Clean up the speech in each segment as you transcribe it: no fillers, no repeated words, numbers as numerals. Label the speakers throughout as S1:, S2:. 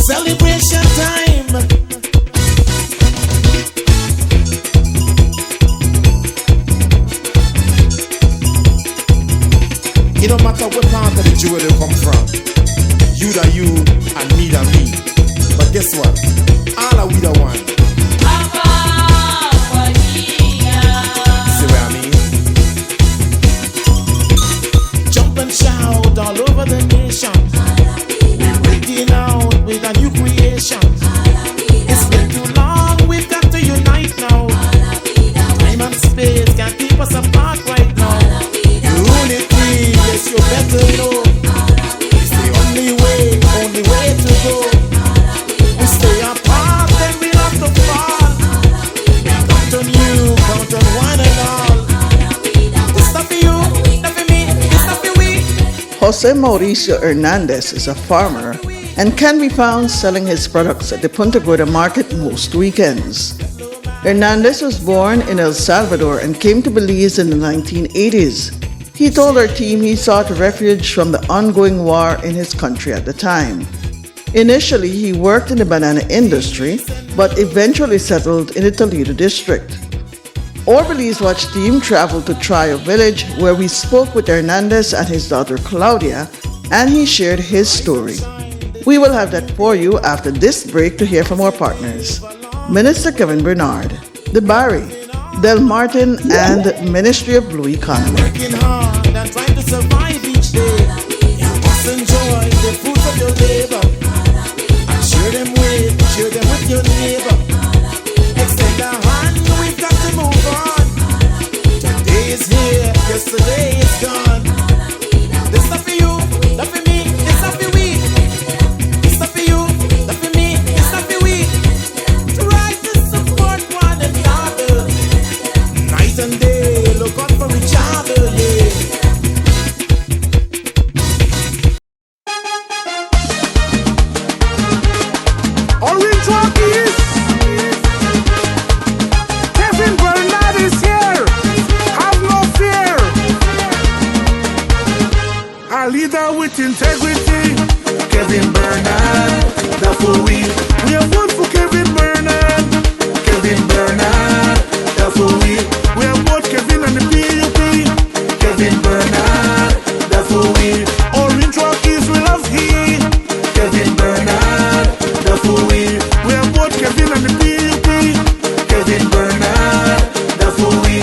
S1: Celebration time. It don't matter what part of the jewel you come from. You da you and me da me. But guess what? All are we the one. See what I mean? Jump and shout all over the nation. We're breaking out with a new creation. It's been too long, we've got to unite now. Time and space can't keep us apart right now. Unity, yes, you better know. It's the only way to go. We stay apart, then we have to fall. Count on you, count on one and all. It's not for you, not for me, it's not for we.
S2: Jose Mauricio Hernandez is a farmer and can be found selling his products at the Punta Gorda market most weekends. Hernandez was born in El Salvador and came to Belize in the 1980s. He told our team he sought refuge from the ongoing war in his country at the time. Initially, he worked in the banana industry, but eventually settled in the Toledo District. Our Belize Watch team traveled to Trio Village, where we spoke with Hernandez and his daughter Claudia, and he shared his story. We will have that for you after this break to hear from our partners. Minister Kevin Bernard, the Barry, Del Martin, and Ministry of Blue Economy.
S1: Working hard and trying to survive each day. You must enjoy the fruits of your labor. And share them with your neighbor. Extend a hand, we've got to move on. Today is here, yesterday is gone. This not for you, not for me, it's not for we. It's not for you, not for me, it's not for we. Try to support one another. Night and day, look out for each other, yeah.
S3: Orange Rockies, Kevin Bernard is here. Have no fear. A leader with integrity, Kevin Bernard. That's what we have voted for Kevin Bernard. Kevin Bernard. That's what we have voted Kevin and the PUP. Kevin Bernard. That's what we Orange Rockies we love he. Kevin Bernard. That's what we have voted Kevin and the PUP. Kevin Bernard. That's what we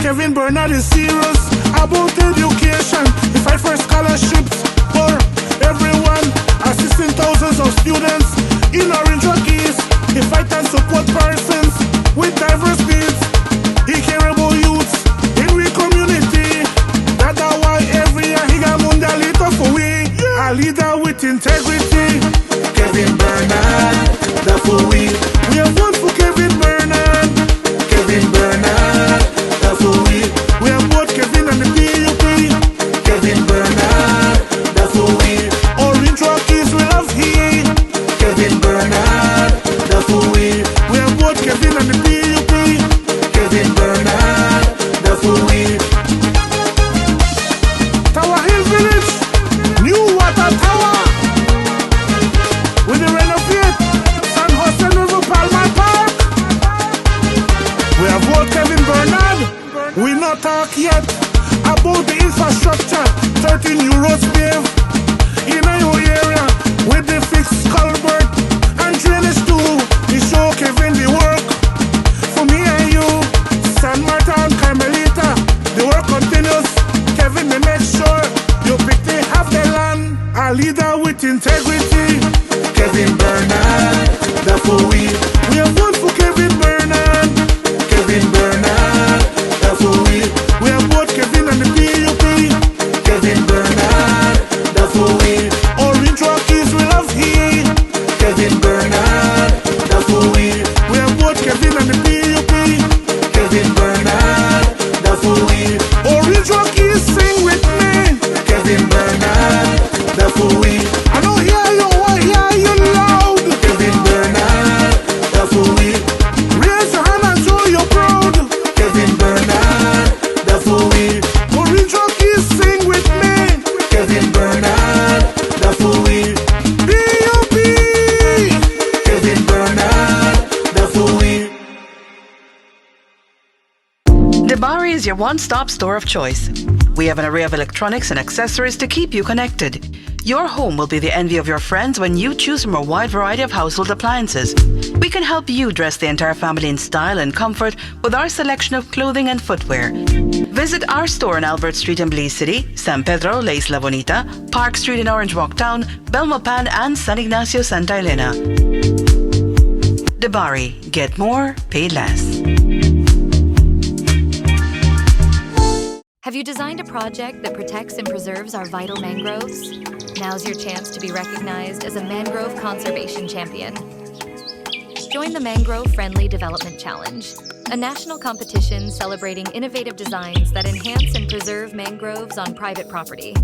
S3: Kevin Bernard is serious about education. He fight for scholarships for everyone, assisting thousands of students in Orange Rockies. He fight and support persons with diverse needs. He care about youths in we community. That's why every year he got Mundalito for we. A leader with integrity, Kevin Bernard. That's what we have voted for Kevin Bernard. Kevin Bernard. That's what we have voted Kevin and the PUP. Kevin Bernard. That's what we Orange Rockies we love he. Kevin Bernard. That's what we have voted Kevin and the PUP. Kevin Bernard. That's what we Tower Hill Village, new water tower. With the renovate San Jose River Palma Park. We have voted Kevin Bernard. We not talk yet about the infrastructure. 13 new roads paved in your area with the fixed culvert and drainage too. We show Kevin the work for me and you. San Marta and Carmelita, the work continues. Kevin, they make sure you pick they have the land. A leader with integrity, Kevin Bernard. That's what we have voted for Kevin Bernard. Kevin Bernard. That's what we have voted Kevin and the PUP. Kevin Bernard. That's what we Orange Rockies we love he. Kevin Bernard. That's what we have voted Kevin and the PUP. Kevin Bernard. That's what we Orange Rockies sing with me. Kevin Bernard. That's what we I know here
S4: is your one-stop store of choice. We have an array of electronics and accessories to keep you connected. Your home will be the envy of your friends when you choose from a wide variety of household appliances. We can help you dress the entire family in style and comfort with our selection of clothing and footwear. Visit our store on Albert Street in Belize City, San Pedro, La Isla Bonita, Park Street in Orange Walk Town, Belmopan, and San Ignacio, Santa Elena. Debari, get more, pay less.
S5: Have you designed a project that protects and preserves our vital mangroves? Now's your chance to be recognized as a mangrove conservation champion. Join the Mangrove Friendly Development Challenge, a national competition celebrating innovative designs that enhance and preserve mangroves on private property.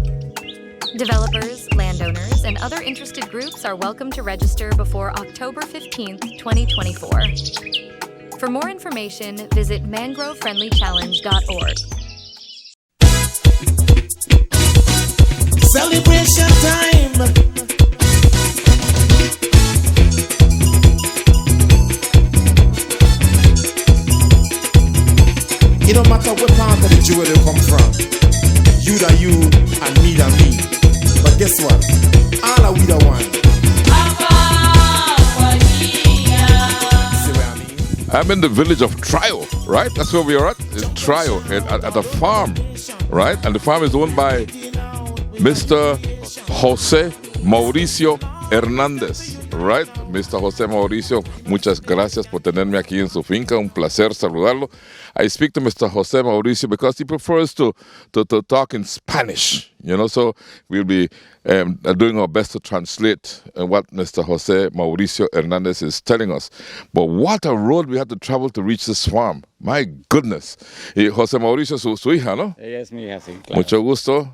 S5: Developers, landowners, and other interested groups are welcome to register before October 15th, 2024. For more information, visit mangrovefriendlychallenge.org.
S1: Celebration time. It don't matter what part of the jewel they come from. You da you and me da me. But guess what? All are we the one. See what I mean?
S6: I'm in the village of Trio, right? That's where we are at. It's Trio at a farm, right? And the farm is owned by Mr. Jose Mauricio Hernandez, right? Mr. Jose Mauricio, muchas gracias por tenerme aquí en su finca. Un placer saludarlo. I speak to Mr. Jose Mauricio because he prefers to talk in Spanish, you know, so we'll be doing our best to translate what Mr. Jose Mauricio Hernandez is telling us. But what a road we had to travel to reach this farm. My goodness. Y Jose Mauricio, su hija, ¿no?
S7: Ella es mi hija, sí, claro.
S6: Mucho gusto.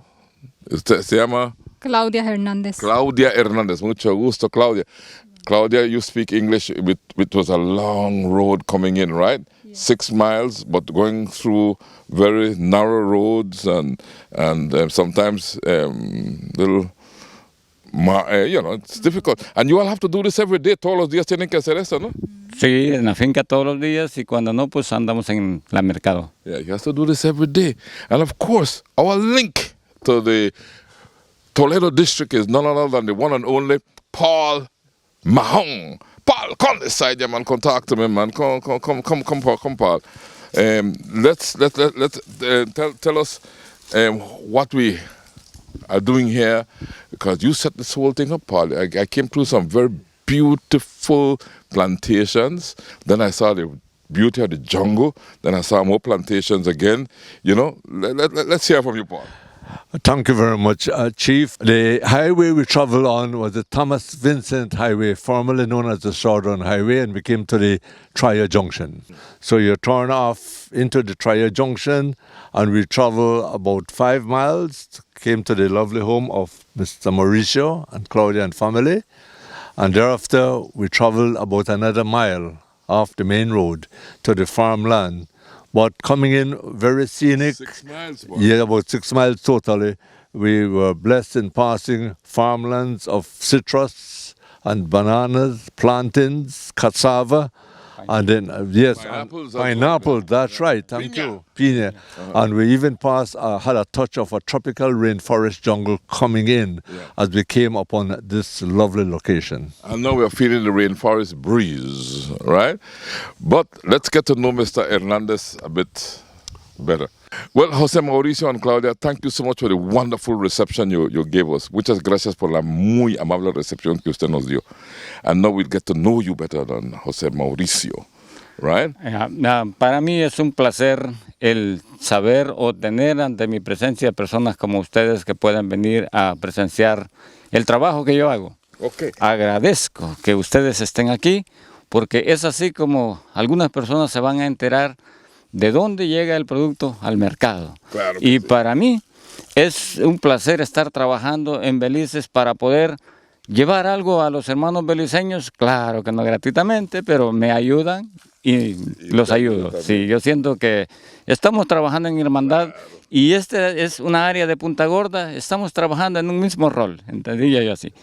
S6: Usted se llama?
S8: Claudia Hernandez.
S6: Claudia Hernandez. Mucho gusto, Claudia. Claudia, you speak English. It was a long road coming in, right? Yeah. 6 miles, but going through very narrow roads and sometimes little, you know, it's difficult. And you all have to do this every day. Todos los días tienen que hacer esto, ¿no?
S7: Sí, en la finca todos los días y cuando no, pues andamos en la mercado.
S6: Yeah, you have to do this every day. And of course, our link to the Toledo District is none other than the one and only Paul Mahong. Paul, come this side, yeah, man. Come talk to me, man. Come, Paul. Let's tell us what we are doing here, because you set this whole thing up, Paul. I came through some very beautiful plantations. Then I saw the beauty of the jungle. Then I saw more plantations again. You know, let's hear from you, Paul.
S9: Thank you very much, Chief. The highway we traveled on was the Thomas Vincent Highway, formerly known as the Southern Highway, and we came to the Trier Junction. So you turn off into the Trier Junction, and we travel about 5 miles, came to the lovely home of Mr. Mauricio and Claudia and family, and thereafter we traveled about another mile off the main road to the farmland. But coming in very scenic.
S6: 6 miles, boy.
S9: Yeah, about 6 miles totally. We were blessed in passing farmlands of citrus and bananas, plantains, cassava, and then, yes, pineapple, that's right, thank you, piña. And we even passed, had a touch of a tropical rainforest jungle coming in as we came upon this lovely location.
S6: And now we're feeling the rainforest breeze, right? But let's get to know Mr. Hernandez a bit better. Well, Jose Mauricio and Claudia, thank you so much for the wonderful reception you gave us. Muchas gracias por la muy amable recepción que usted nos dio. And now we'll get to know you better than Jose Mauricio, right?
S7: Para mí es un placer el saber o tener ante mi presencia personas como ustedes que puedan venir a presenciar el trabajo que yo hago.
S6: Okay.
S7: Agradezco que ustedes estén aquí porque es así como algunas personas se van a enterar de dónde llega el producto al mercado.
S6: Claro,
S7: y para mí es un placer estar trabajando en Belice para poder llevar algo a los hermanos beliceños, claro que no gratuitamente, pero me ayudan y los ayudo. Sí, yo siento que estamos trabajando en hermandad y este es una área de Punta Gorda, estamos trabajando en un mismo rol, entendí yo así.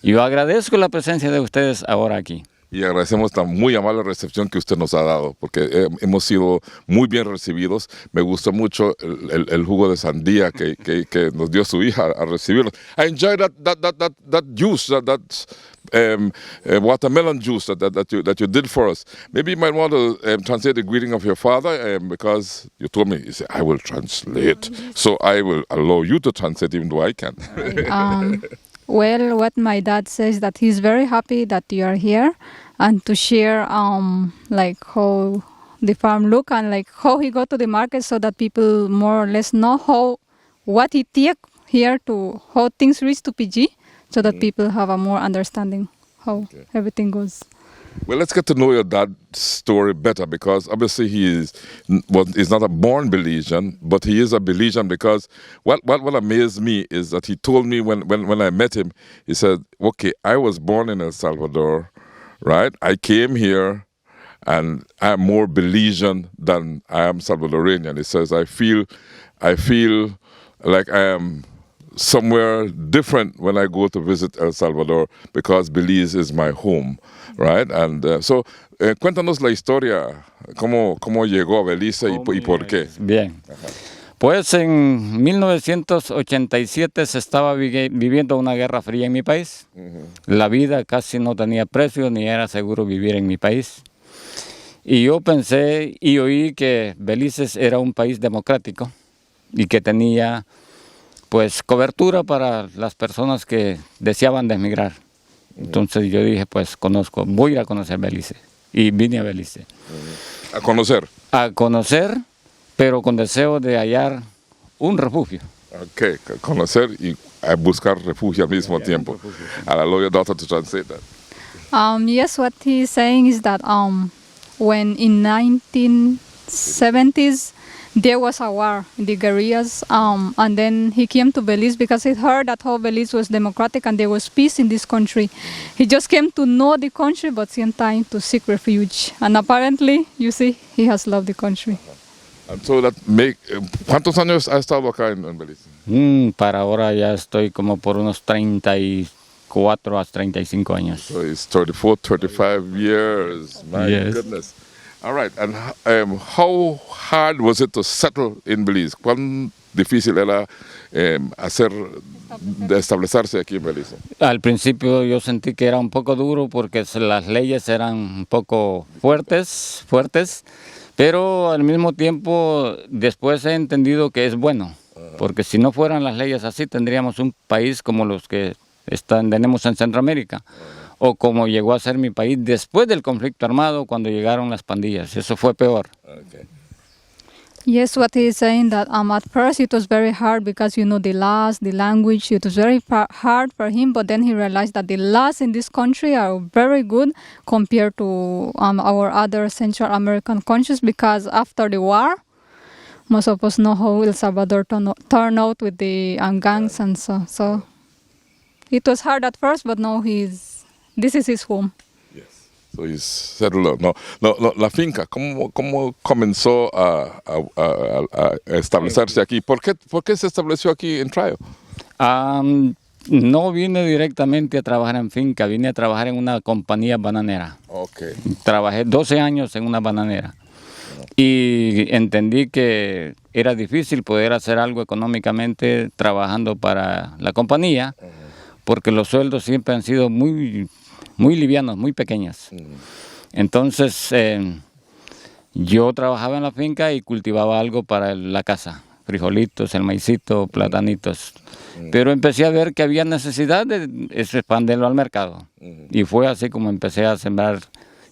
S7: Y yo agradezco la presencia de ustedes ahora aquí.
S6: Y agradecemos la muy amable recepción que usted nos ha dado, porque hemos sido muy bien recibidos. Me gustó mucho el jugo de sandía que nos dio su hija a recibirnos. I enjoyed that juice, watermelon juice that you did for us. Maybe you might want to translate the greeting of your father, because you told me, you said, I will translate. So I will allow you to translate even though I can.
S8: Well, what my dad says that he's very happy that you are here and to share like how the farm look and like how he go to the market so that people more or less know what he take here to how things reach to PG so that people have a more understanding how everything goes.
S6: Well, let's get to know your dad's story better, because obviously he's not a born Belizean, but he is a Belizean, because what amazed me is that he told me when I met him, he said, okay, I was born in El Salvador, right? I came here and I'm more Belizean than I am Salvadorian. He says, I feel like I am somewhere different when I go to visit El Salvador, because Belize is my home, right? And so, cuéntanos la historia, cómo llegó a Belize y por qué.
S7: Bien. Pues en 1987 se estaba viviendo una guerra fría en mi país. La vida casi no tenía precio ni era seguro vivir en mi país. Y yo pensé y oí que Belice era un país democrático y que tenía pues cobertura para las personas que deseaban emigrar. Entonces yo dije, pues voy a ir a conocer Belice. Y vine a Belice.
S6: ¿A conocer?
S7: A conocer, pero con deseo de hallar un refugio.
S6: Ok, conocer y buscar refugio al mismo tiempo. I'll allow your daughter to translate that.
S8: Yes, what he's saying is that when in 1970s, there was a war in the guerrillas, and then he came to Belize because he heard that how Belize was democratic and there was peace in this country. He just came to know the country, but same time to seek refuge. And apparently, you see, he has loved the country.
S6: And so ¿cuántos años ha estado acá en Belize?
S7: Para ahora ya estoy como por unos 34 a 35 años.
S6: So it's 34, 35 years. My goodness. All right, and how hard was it to settle in Belize? ¿Cuán difícil era establecerse aquí en Belize?
S7: Al principio yo sentí que era un poco duro porque las leyes eran un poco fuertes, pero al mismo tiempo después he entendido que es bueno, porque si no fueran las leyes así tendríamos un país como los que tenemos en Centroamérica. O como llegó a ser mi país después del conflicto armado, cuando llegaron las pandillas. Eso fue peor.
S6: Okay.
S8: Yes, what he is saying that at first it was very hard because, you know, the laws, the language, it was very hard for him, but then he realized that the laws in this country are very good compared to our other Central American countries, because after the war, most of us know how El Salvador turned out with the gangs and so. So it was hard at first, but now this is his home.
S6: Yes. So he's settled. No, la finca, ¿cómo comenzó a establecerse aquí? ¿Por qué se estableció aquí en Trio?
S7: No vine directamente a trabajar en finca, vine a trabajar en una compañía bananera.
S6: Okay.
S7: Trabajé 12 años en una bananera. Y entendí que era difícil poder hacer algo económicamente trabajando para la compañía, porque los sueldos siempre han sido muy livianos, muy pequeños. Entonces, yo trabajaba en la finca y cultivaba algo para la casa, frijolitos, el maicito, platanitos. Pero empecé a ver que había necesidad de expandirlo al mercado. Y fue así como empecé a sembrar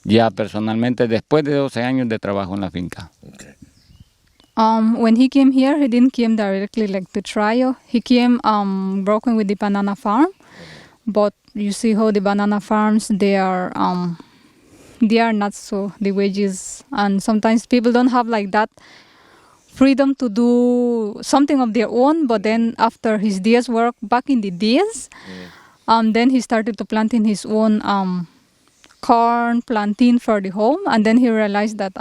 S7: ya personalmente después de 12 años de trabajo en la finca.
S6: Okay.
S8: When he came here, he didn't come directly like to Trio. He came working with the banana farm. But you see how the banana farms, they are not so, the wages, and sometimes people don't have like that freedom to do something of their own. But then after his day's work back in the days, then he started to plant in his own corn, plantain for the home, and then he realized that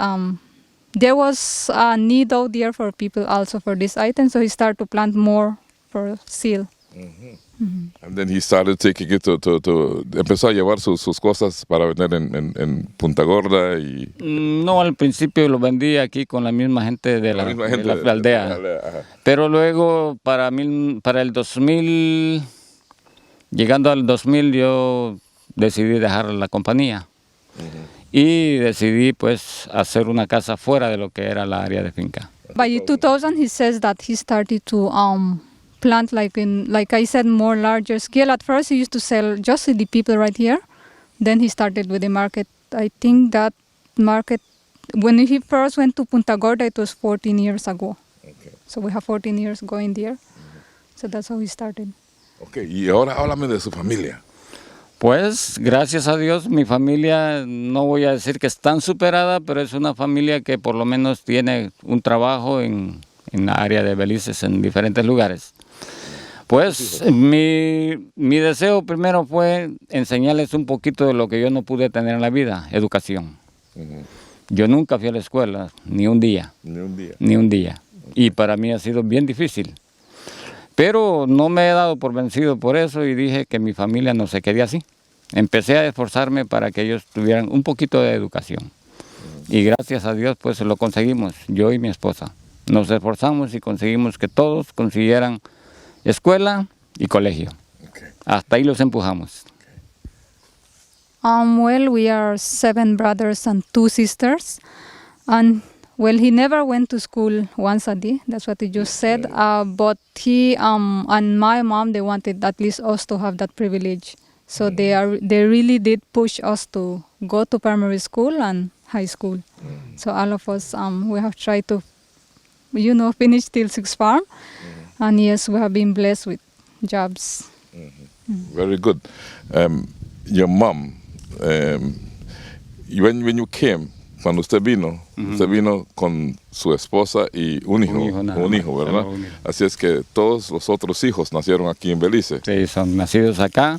S8: there was a need out there for people also for this item, so he started to plant more for sale.
S6: And then he started taking it empezó a llevar sus cosas para vender en Punta Gorda y...
S7: No, al principio lo vendí aquí con la misma gente de la aldea. Pero luego para el 2000, llegando al 2000, yo decidí dejar la compañía. Y decidí pues hacer una casa fuera de lo que era la área de finca.
S8: By 2000, he says that he started to plant like I said, more larger scale. At first, he used to sell just to the people right here. Then he started with the market. I think that market, when he first went to Punta Gorda, it was 14 years ago. Okay. So we have 14 years going there. So that's how he started.
S6: Okay, y ahora háblame de su familia.
S7: Pues, gracias a Dios, mi familia, no voy a decir que es tan superada, pero es una familia que por lo menos tiene un trabajo en la área de Belize, en diferentes lugares. Pues, mi deseo primero fue enseñarles un poquito de lo que yo no pude tener en la vida, educación. Yo nunca fui a la escuela, ni un día. Ni un día. Y para mí ha sido bien difícil. Pero no me he dado por vencido por eso y dije que mi familia no se quedé así. Empecé a esforzarme para que ellos tuvieran un poquito de educación. Y gracias a Dios pues lo conseguimos, yo y mi esposa. Nos esforzamos y conseguimos que todos consiguieran escuela y colegio. Okay. Hasta ahí los empujamos.
S8: Well, we are 7 brothers and 2 sisters. And well, he never went to school once a day. That's what he just said. But he and my mom, they wanted at least us to have that privilege. So they really did push us to go to primary school and high school. So all of us, we have tried to, finish till 6th form. And yes, we have been blessed with jobs.
S6: Very good. Your mom, when you came, cuando usted vino con su esposa y un hijo, ¿verdad? Así es que todos los otros hijos nacieron aquí en Belize.
S7: Sí, son nacidos acá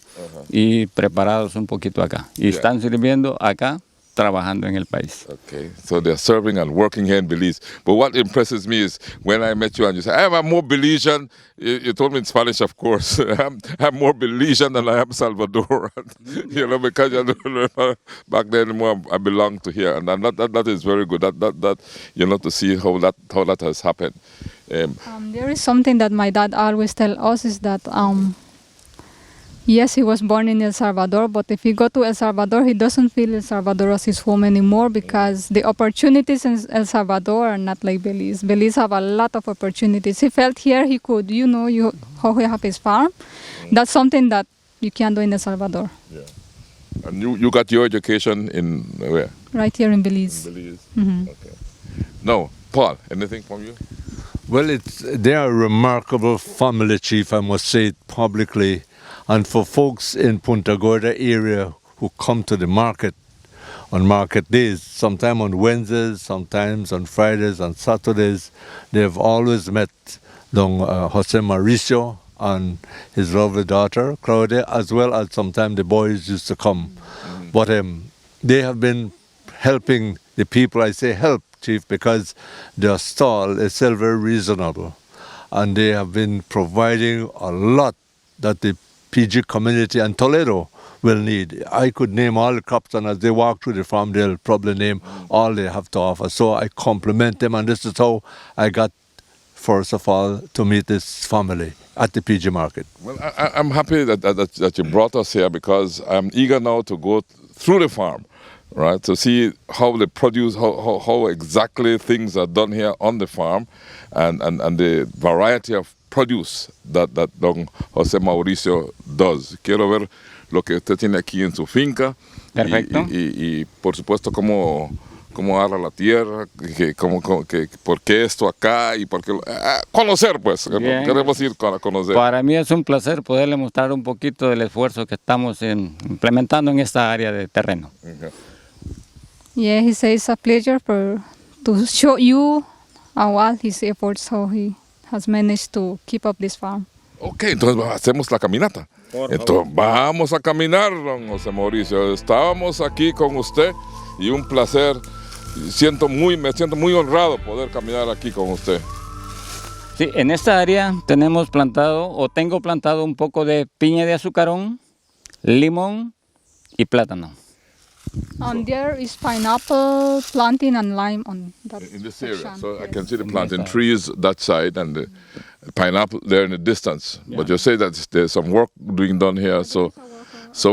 S7: y preparados un poquito acá. Y están sirviendo acá, trabajando en el país.
S6: Okay, so they're serving and working here in Belize. But what impresses me is when I met you and you said, I'm more Belizean. You told me in Spanish, of course. I'm more Belizean than I am Salvadoran. Because back then I belonged to here, and that is very good. That to see how that has happened.
S8: There is something that my dad always tells us is that. Yes, he was born in El Salvador, but if he go to El Salvador, he doesn't feel El Salvador as his home anymore because the opportunities in El Salvador are not like Belize. Belize have a lot of opportunities. He felt here he could, how he have his farm. That's something that you can't do in El Salvador.
S6: Yeah. And you got your education in where?
S8: Right here in Belize.
S6: In Belize. Okay. Now, Paul, anything from you?
S9: Well, they are a remarkable family, Chief, I must say it publicly. And for folks in Punta Gorda area who come to the market on market days, sometimes on Wednesdays, sometimes on Fridays and Saturdays, they've always met Jose Mauricio and his lovely daughter, Claudia, as well as sometimes the boys used to come. But they have been helping the people. I say help, Chief, because their stall is still very reasonable. And they have been providing a lot that the PG community and Toledo will need. I could name all the crops, and as they walk through the farm, they'll probably name all they have to offer. So I compliment them, and this is how I got, first of all, to meet this family at the PG market.
S6: Well, I'm happy that you brought us here because I'm eager now to go through the farm, right, to see how they produce, how exactly things are done here on the farm, and the variety of produce that don José Mauricio does. Quiero ver lo que usted tiene aquí en su finca.
S7: Perfecto.
S6: Y por supuesto cómo agarra la tierra, por qué esto acá y por qué conocer, pues. Bien. Queremos ir a conocer.
S7: Para mí es un placer poderle mostrar un poquito del esfuerzo que estamos implementando en esta área de terreno.
S8: Yeah, he says it's a pleasure to show you all his efforts, how he has managed to keep up this farm.
S6: Okay, entonces hacemos la caminata. Entonces vamos a caminar, don José Mauricio. Estábamos aquí con usted y un placer. Me siento muy honrado poder caminar aquí con usted.
S7: Sí, en esta área tenemos plantado o tengo plantado un poco de piña de azucarón, limón y plátano.
S8: And there is pineapple, plantain, and lime on that
S6: In this area,
S8: section.
S6: so I
S8: Yes.
S6: can see the plantain trees that side and the pineapple there in the distance. But you say that there's some work being done here, so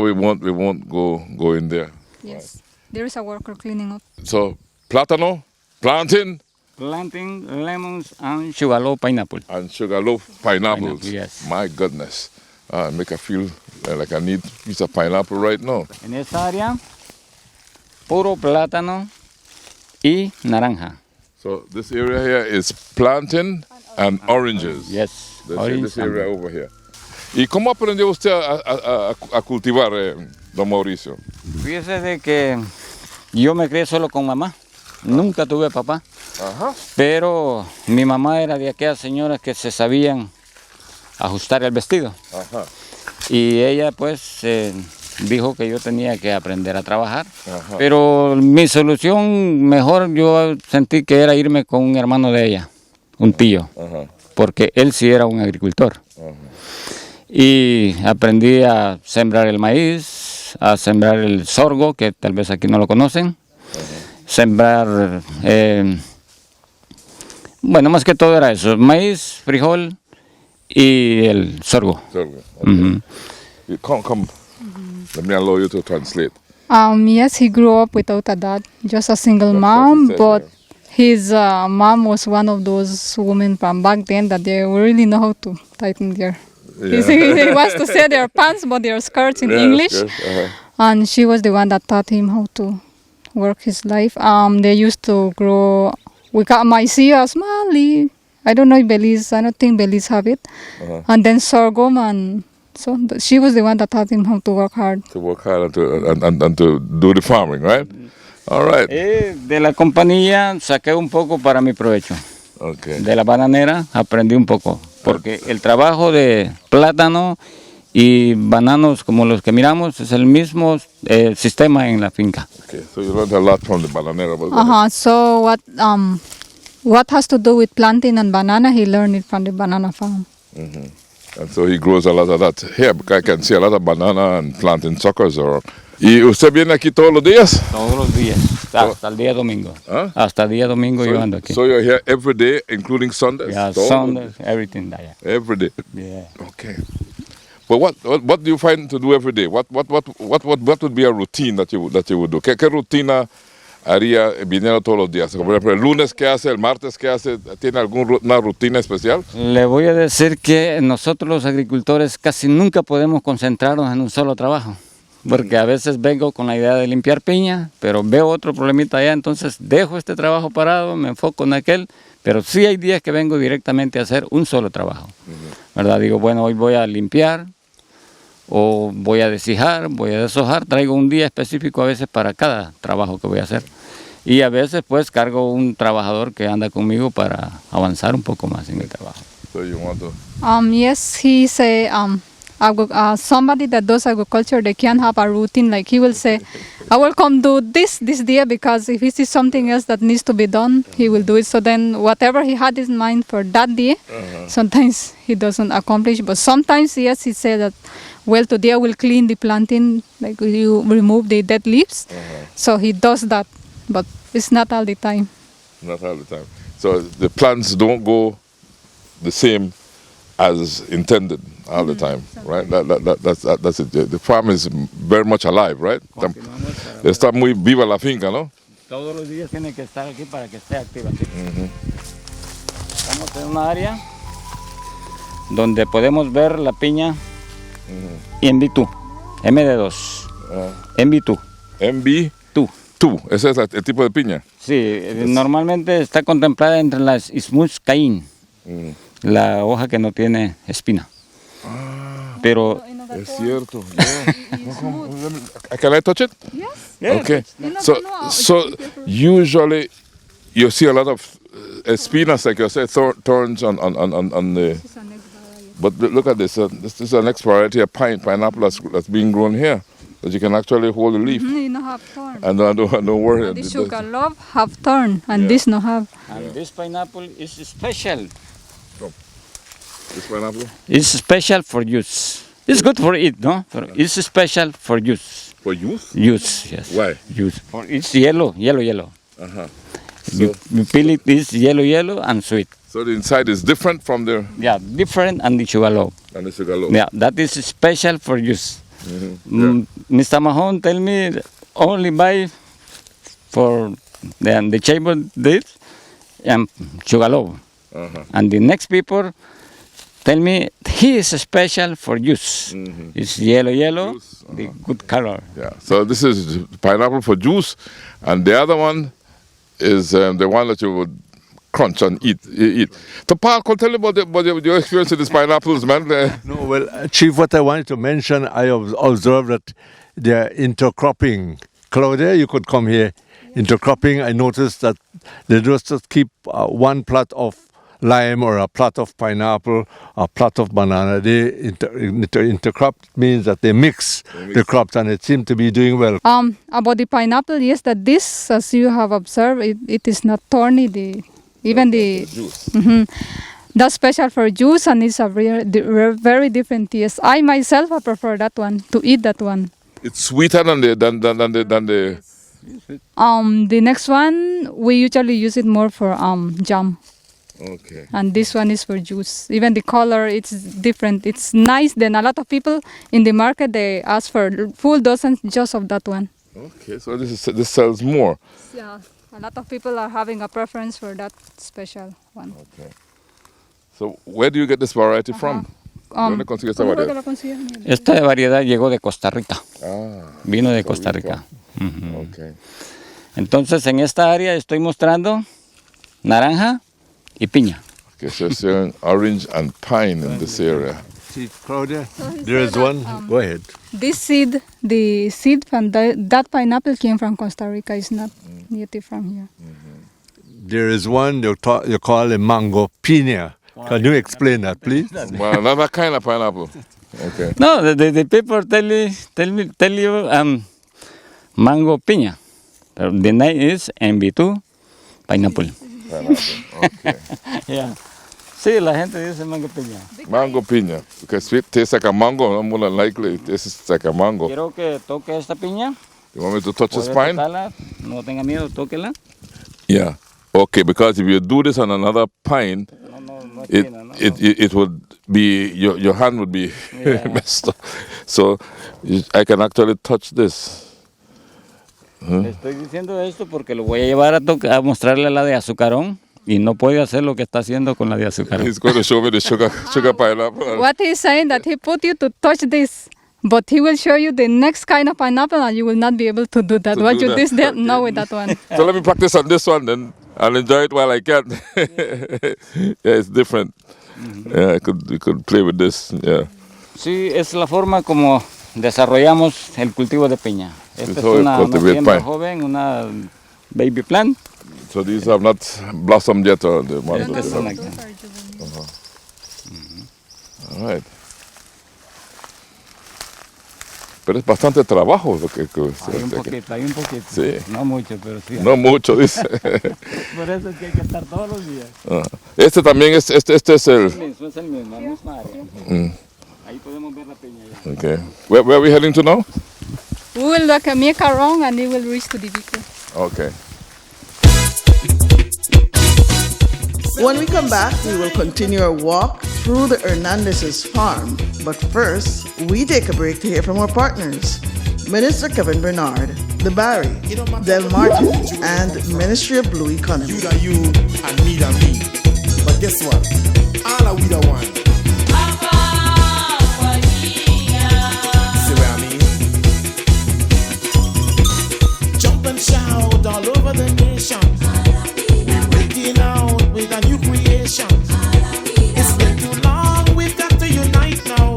S6: we won't go in there.
S8: Yes, there is a worker cleaning up.
S6: So plátano, plantain,
S7: Planting, lemons, and sugarloaf pineapple.
S6: and sugarloaf pineapples.
S7: Pineapple, yes.
S6: My goodness, make I feel like I need a piece of pineapple right now.
S7: En esta área, puro plátano y naranja.
S6: So this area here is plantain and oranges.
S7: Yes,
S6: This
S7: orange
S6: area
S7: and-
S6: over here. ¿Y cómo aprendió usted a cultivar, don Mauricio?
S7: Fíjese de que yo me crié solo con mamá, nunca tuve papá, pero mi mamá era de aquellas señoras que se sabían ajustar el vestido.
S6: Ajá.
S7: Y ella pues dijo que yo tenía que aprender a trabajar, pero mi solución mejor yo sentí que era irme con un hermano de ella, un tío, porque él sí era un agricultor. Y aprendí a sembrar el maíz, a sembrar el sorgo, que tal vez aquí no lo conocen, sembrar, bueno, más que todo era eso, maíz, frijol y el sorgo. Ujú.
S6: Come. Let me allow you to translate.
S8: Yes, he grew up without a dad, just a single
S6: That's what
S8: mom,
S6: he said,
S8: but
S6: yeah.
S8: his mom was one of those women from back then that they really know how to tighten their... He wants to say their pants, but their skirts in English.
S6: Yes,
S8: And she was the one that taught him how to work his life. They used to grow, we got maicillo, small leaf. I don't know if Belize, I don't think Belize have it. And then sorghum, and so she was the one that taught him how to work hard.
S6: To work hard and to do the farming, right? All right.
S7: De la compañía saqué un poco para mi provecho.
S6: Okay.
S7: De la bananera aprendí un poco, porque el trabajo de plátano y bananos como los que miramos es el mismo sistema en la finca.
S6: Okay. So you learned a lot from the bananera. but go ahead.
S8: So what has to do with planting and banana, he learned it from the banana farm.
S6: And so he grows a lot of that here, because I can see a lot of banana and planting suckers around. ¿Y usted viene aquí todos los días?
S7: Todos los días, hasta el día domingo.
S6: ¿Ah?
S7: Hasta el día domingo yo ando aquí.
S6: So you're here every day, including Sundays?
S7: Yeah,
S6: Todos los
S7: Sundays, everything there.
S6: Every day.
S7: Yeah.
S6: Okay. But what do you find to do every day? What would be a routine that you would do? ¿Qué rutina haría viniendo todos los días? Por ejemplo, el lunes qué hace, el martes qué hace, ¿tiene alguna rutina especial?
S7: Le voy a decir que nosotros los agricultores casi nunca podemos concentrarnos en un solo trabajo, porque a veces vengo con la idea de limpiar piña, pero veo otro problemita allá, entonces dejo este trabajo parado, me enfoco en aquel, pero sí hay días que vengo directamente a hacer un solo trabajo, ¿verdad? Digo, bueno, hoy voy a limpiar, o voy a deshijar, voy a deshojar, traigo un día específico a veces para cada trabajo que voy a hacer. Y a veces pues cargo un trabajador que anda conmigo para avanzar un poco más en el trabajo.
S6: So you want to...
S8: Yes, he say somebody that does agriculture, they can have a routine. Like he will say, I will come do this day, because if he sees something else that needs to be done, he will do it. So then whatever he had in mind for that day, sometimes he doesn't accomplish. But sometimes, yes, he said that, well, today I will clean the planting, like you remove the dead leaves. So he does that, but it's not all the time.
S6: Not all the time. So the plants don't go the same as intended all the time, right? That's it. The farm is very much alive, right? Está muy viva la finca, ¿no?
S7: Todos los días tiene que estar aquí para que esté activa. Estamos en una área donde podemos ver la piña en B2, MD2, MB2.
S6: MB2. Ese es el tipo de piña.
S7: Sí, normalmente está contemplada entre las Smooth Cain, la hoja que no tiene espina. Pero
S6: es cierto. Can I touch it?
S8: Yes.
S6: Okay. So usually you see a lot of espinas, like you say, thorns on the. But look at this. This is an next variety of pineapple that's being grown here. That you can actually hold the leaf.
S8: You know, have thorn.
S6: And don't worry.
S8: The sugar loaf have thorn, and this no have.
S7: and this pineapple is special
S6: This pineapple?
S7: It's special for use. It's good for eat, no? It's special for use.
S6: For youth?
S7: Use, yes.
S6: Why?
S7: Use. It's yellow.
S6: Uh-huh.
S7: You peel it, it's yellow and sweet.
S6: So the inside is different from the
S7: Yeah, different and the sugar low.
S6: and the sugar loaf.
S7: Yeah, that is special for use.
S6: Yeah.
S7: Mr. Mahon tell me only buy for the chamber this and sugar loaf.
S6: Uh-huh.
S7: And the next people tell me he is special for use. It's yellow,
S6: Juice,
S7: the good color.
S6: Yeah. So this is pineapple for juice, and the other one is the one that you would crunch and eat. So, Paul, can you tell me about your experience with these pineapples, man?
S9: No, well, Chief, what I wanted to mention, I observed that they're intercropping. Claudia, you could come here. Intercropping, I noticed that they just keep one plot of lime or a plot of pineapple, a plot of banana. They intercrop means that they mix the crops, and it seemed to be doing well.
S8: About the pineapple, yes, that this, as you have observed, it is not thorny. Even the
S6: juice.
S8: That's special for juice, and it's a very different taste. I myself I prefer that one to eat that one.
S6: It's sweeter than the
S8: The next one we usually use it more for jam.
S6: Okay.
S8: And this one is for juice. Even the color, it's different. It's nice. Then a lot of people in the market, they ask for full dozens just of that one.
S6: Okay, so this sells more.
S8: Yeah, a lot of people are having a preference for that special one.
S6: Okay. So where do you get this variety from? ¿Dónde consigues esta
S8: ¿Cómo fue que
S6: variedad?
S8: la consigues?
S7: Esta variedad llegó de Costa Rica.
S6: Ah,
S7: Vino de Costa Rica.
S6: okay.
S7: Entonces en esta área estoy mostrando naranja y piña.
S6: Okay, so it's orange and pine in this area.
S9: Chief Claudia, there is one. Go ahead.
S8: This seed, the seed from that pineapple came from Costa Rica. It's not native from here.
S9: There is one you call a mango piña. Can you explain that, please?
S6: Well, another kind of pineapple. Okay.
S7: No, the people tell you mango piña. Pero the name is MB2 pineapple.
S6: Pineapple. Okay.
S7: Yeah. Sí, la gente dice mango piña.
S6: Mango piña. Because it tastes like a mango. More than likely, it tastes like a mango.
S7: Quiero que toque esta piña.
S6: You want me to touch the
S7: Puede
S6: spine?
S7: tocarla, no tenga miedo, tóquela.
S6: Yeah. Okay, because if you do this on another pine, it would be your hand would be messed up. So I can actually touch this.
S7: Le estoy diciendo esto porque lo voy a llevar a mostrarle la de azucarón y no puede hacer lo que está haciendo con la de azucarón.
S6: He's going to show me the sugar pineapple.
S8: What he's saying that he put you to touch this, but he will show you the next kind of pineapple, and you will not be able to do that. What you did there, no with that one.
S6: So let me practice on this one then. I'll enjoy it while I can. Yeah, it's different. Yeah, we could play with this. Yeah.
S7: Sí, es la forma como desarrollamos el cultivo de piña. Esta es
S6: how we
S7: una
S6: cultivate
S7: siembra
S6: pine.
S7: joven, una baby plant.
S6: So these have not blossomed yet, or the ones
S7: Estas
S6: that
S7: son
S6: have.
S7: aquí.
S6: All right. Pero es bastante trabajo lo que
S7: Hay un poquito.
S6: Sí.
S7: No mucho, pero sí.
S6: No mucho, dice.
S7: Por eso es que hay que estar todos los días.
S6: Este también es, este es el...
S7: Eso es el mismo, la misma área. Ahí podemos ver la piña ya.
S6: Okay. Where are we heading to now?
S8: We will make a round, and it will reach to the vehicle.
S6: Okay.
S2: When we come back, we will continue our walk through the Hernandez's farm. But first, we take a break to hear from our partners. Minister Kevin Bernard, the Barry, Del Martin, and Ministry of Blue Economy.
S1: You da you and me da me. But guess what? All are we the one. See what I mean? Jump and shout all over the nation. We're breaking out with a new creation. It's been too long, we've got to unite now.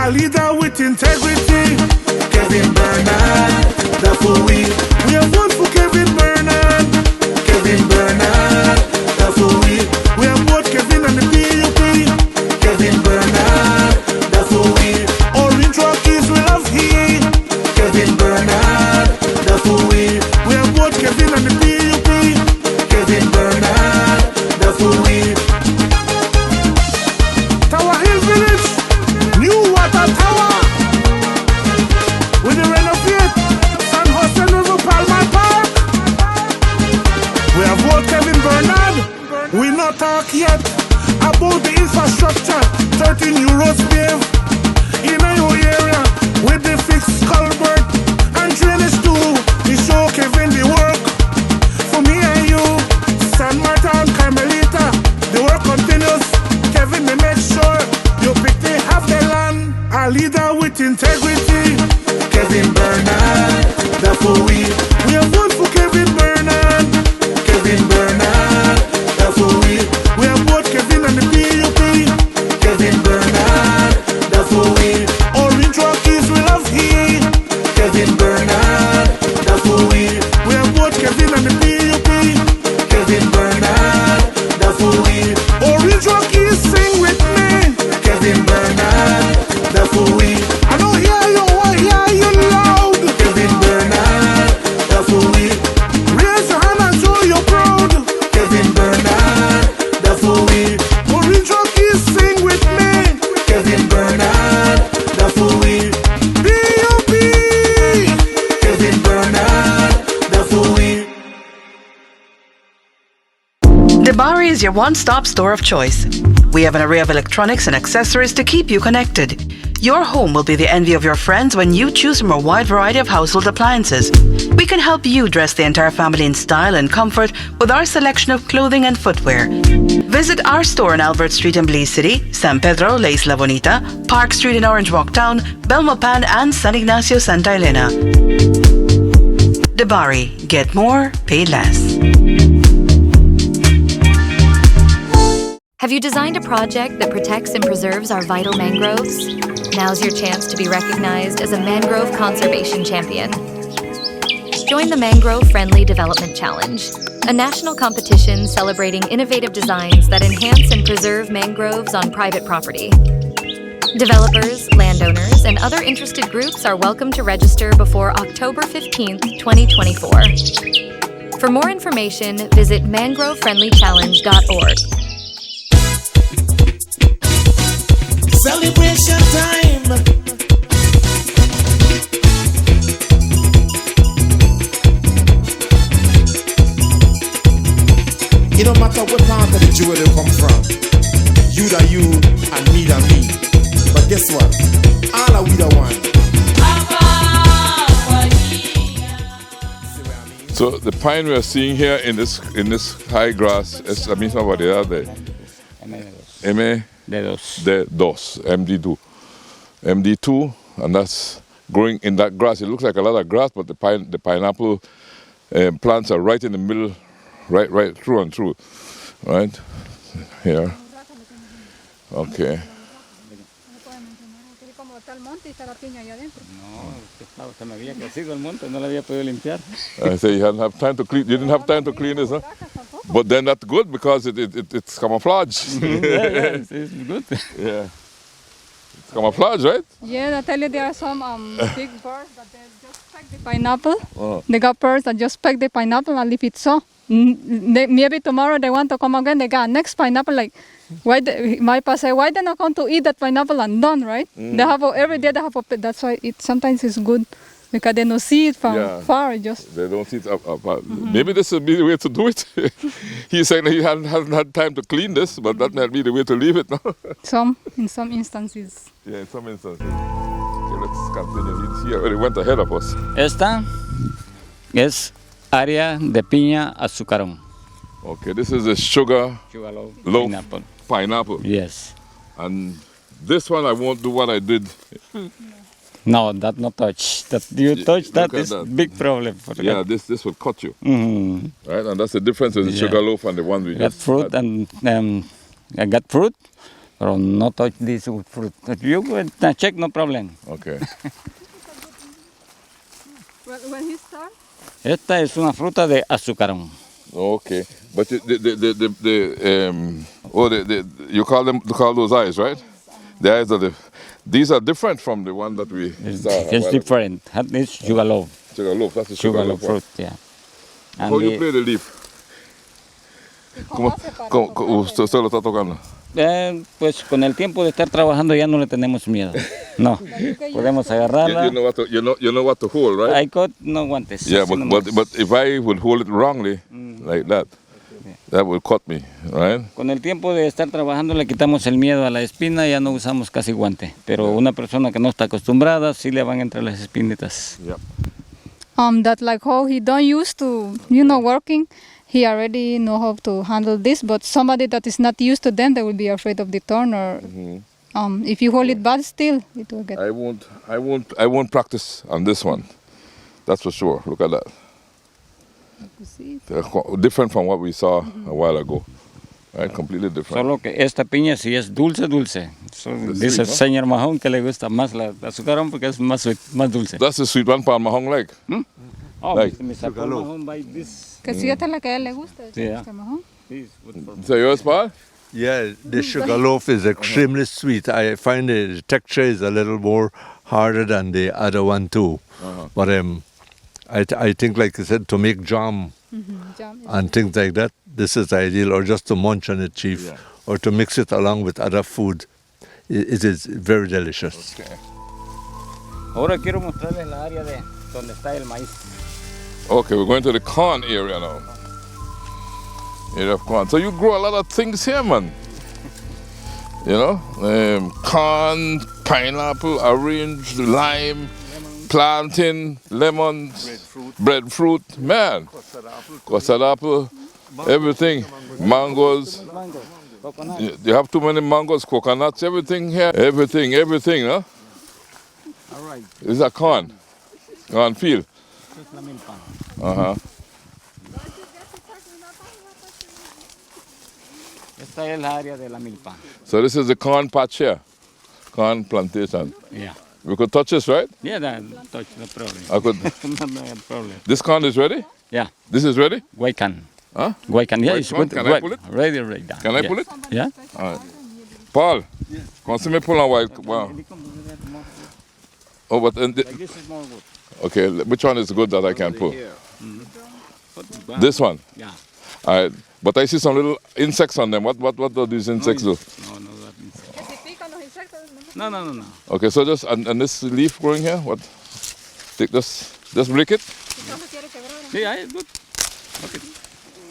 S3: A leader with integrity, Kevin Bernard, the fool we have voted for Kevin Bernard, Kevin Bernard, the fool we have voted Kevin and the PUP, Kevin Bernard, the fool we orange rockies we love here, Kevin Bernard, the fool we have voted Kevin and the PUP, Kevin Bernard, the fool we. PUP, Kevin Bernard, the full wheel. We have vote for Kevin Bernard, Kevin Bernard, the full wheel. We have both Kevin and the PUP, Kevin Bernard, the full wheel. Orange Rockies we love here, Kevin Bernard, the full wheel. We have both Kevin and the PUP, Kevin Bernard, the full wheel. Orange Rockies sing with me, Kevin Bernard, the full wheel. I don't hear you loud, Kevin Bernard, the full wheel. Raise your hand and show you're proud, Kevin Bernard, the full wheel. Orange Rockies sing with me, Kevin Bernard, the full wheel. PUP, Kevin Bernard, the full wheel.
S4: Debari is your one-stop store of choice. We have an array of electronics and accessories to keep you connected. Your home will be the envy of your friends when you choose from a wide variety of household appliances. We can help you dress the entire family in style and comfort with our selection of clothing and footwear. Visit our store on Albert Street in Belize City, San Pedro, La Isla Bonita, Park Street in Orange Walk Town, Belmopan, and San Ignacio, Santa Elena. Debari, get more, pay less.
S5: Have you designed a project that protects and preserves our vital mangroves? Now's your chance to be recognized as a mangrove conservation champion. Join the Mangrove Friendly Development Challenge, a national competition celebrating innovative designs that enhance and preserve mangroves on private property. Developers, landowners, and other interested groups are welcome to register before October 15th, 2024. For more information, visit mangrovefriendlychallenge.org.
S1: Celebration time. It don't matter what part of the jewel they come from. You da you and me da me. But guess what? All are we the one.
S6: So the pine we are seeing here in this high grass is la misma variedad de MD2, MD2, and that's growing in that grass. It looks like a lot of grass, but the pineapple plants are right in the middle, right through and through, right here. Okay. I say you hadn't have time to clean. You didn't have time to clean this, huh? But then that's good because it's camouflage.
S7: Yeah, it's good.
S6: Yeah. It's camouflage, right?
S8: Yeah, I tell you, there are some big birds that they just peck the pineapple. Oh. They got birds that just peck the pineapple and leave it so. Maybe tomorrow they want to come again. They got next pineapple. Like, my pa say, why they not going to eat that pineapple and done, right? They have every day they have a pet. That's why sometimes it's good. Because they don't see it from far, just...
S6: They don't see it up. Maybe this would be the way to do it. He's saying that he hasn't had time to clean this, but that might be the way to leave it, no?
S8: In some instances.
S6: Yeah, in some instances. Okay, let's continue. He already went ahead of us.
S7: Esta es área de piña azucarón.
S6: Okay, this is a sugar loaf pineapple.
S7: Yes.
S6: And this one I won't do what I did.
S7: No, that not touch. That you touch that is that. Big problem for the
S6: Yeah, this will cut you. Right, and that's the difference with the sugar loaf and the one we
S7: got
S6: just
S7: fruit
S6: had.
S7: And I got fruit, but not touch this with fruit. If you check, no problem.
S6: Okay.
S8: When he starts?
S7: Esta es una fruta de azucarón.
S6: Okay, but you call those eyes, right? The eyes are these are different from the one that we saw.
S7: It's different. It's sugar loaf.
S6: Sugar loaf, that's the sugar loaf
S7: fruit, yeah.
S6: How do you play the leaf? ¿Cómo usted lo está tocando?
S7: Pues con el tiempo de estar trabajando ya no le tenemos miedo. No, podemos agarrarla.
S6: You know what to hold, right?
S7: I got no guantes.
S6: Yeah, but if I would hold it wrongly, like that, that will cut me, right?
S7: Con el tiempo de estar trabajando le quitamos el miedo a la espina, ya no usamos casi guante. Pero una persona que no está acostumbrada, sí le van a entrar las espinitas.
S6: Yeah.
S8: That like how he don't used to, working. He already know how to handle this, but somebody that is not used to them, they will be afraid of the thorn or if you hold it bad still, it will get.
S6: I won't practice on this one. That's for sure. Look at that. They're different from what we saw a while ago. Right? Completely different.
S7: Solo que esta piña sí es dulce, dulce. So, dice el señor Mahón que le gusta más la azucarón porque es más dulce.
S6: That's the sweet one, Pan Mahong like.
S7: Oh,
S6: Like.
S7: Mr. Mahón by this.
S8: Que sí, esta es la que a él le gusta.
S7: Sí, ya.
S6: Is that yours, Paul?
S9: Yeah, the sugar loaf is extremely sweet. I find the texture is a little more harder than the other one too. But I think, like I said, to make jam and things like that, this is ideal, or just to munch on it, Chief, or to mix it along with other food. It is very delicious.
S6: Okay.
S7: Ahora quiero mostrarles la área de donde está el maíz.
S6: Okay, we're going to the corn area now. Area of corn. So you grow a lot of things here, man. You know, corn, pineapple, orange, lime, plantain, lemons, breadfruit, man, custard apple, everything, mangoes. You have too many mangoes, coconuts, everything here, everything, huh?
S7: All right.
S6: This is a corn field.
S7: Esta es la área de la milpa.
S6: So this is the corn patch here, corn plantation.
S7: Yeah.
S6: We could touch this, right?
S7: Yeah, that touch no problem.
S6: I could.
S7: No problem.
S6: This corn is ready?
S7: Yeah.
S6: This is ready?
S7: Guaycan.
S6: Huh?
S7: Guaycan. Yeah,
S6: White
S7: it's
S6: corn,
S7: good.
S6: can I pull it?
S7: Ready, right down.
S6: Can I pull it?
S7: Yeah.
S6: All right. Paul, come see me pull on white. Wow. Oh, but
S7: Like this is more good.
S6: okay, which one is good that I can pull? This one.
S7: Yeah.
S6: All right. But I see some little insects on them. What do these insects do?
S7: No.
S6: Okay, so just and this leaf growing here. What? Take this. Just break it.
S7: Yeah, it's good.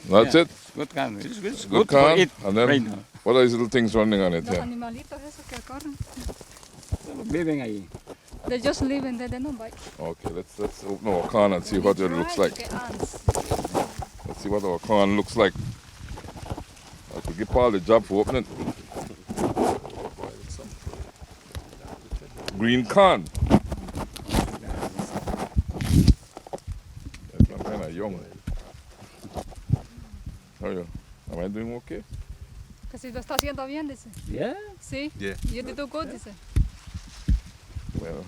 S6: That's
S7: Yeah.
S6: it.
S7: Good can. It's
S6: Good
S7: good for
S6: corn.
S7: it.
S6: And then
S7: Right now.
S6: what are these little things running on it
S8: Los
S6: here?
S8: animalitos esos que corren.
S7: Viven ahí.
S8: They just live and they don't bite.
S6: Okay, let's open our corn and see what it looks like. Let's see what our corn looks like. I could give Paul the job for opening. Green corn. Yes, I'm kind of young. How are you? Am I doing okay?
S8: Que si lo está haciendo bien, dice.
S7: Yeah.
S8: Sí.
S9: Yeah.
S8: You did do good, dice.
S6: Well,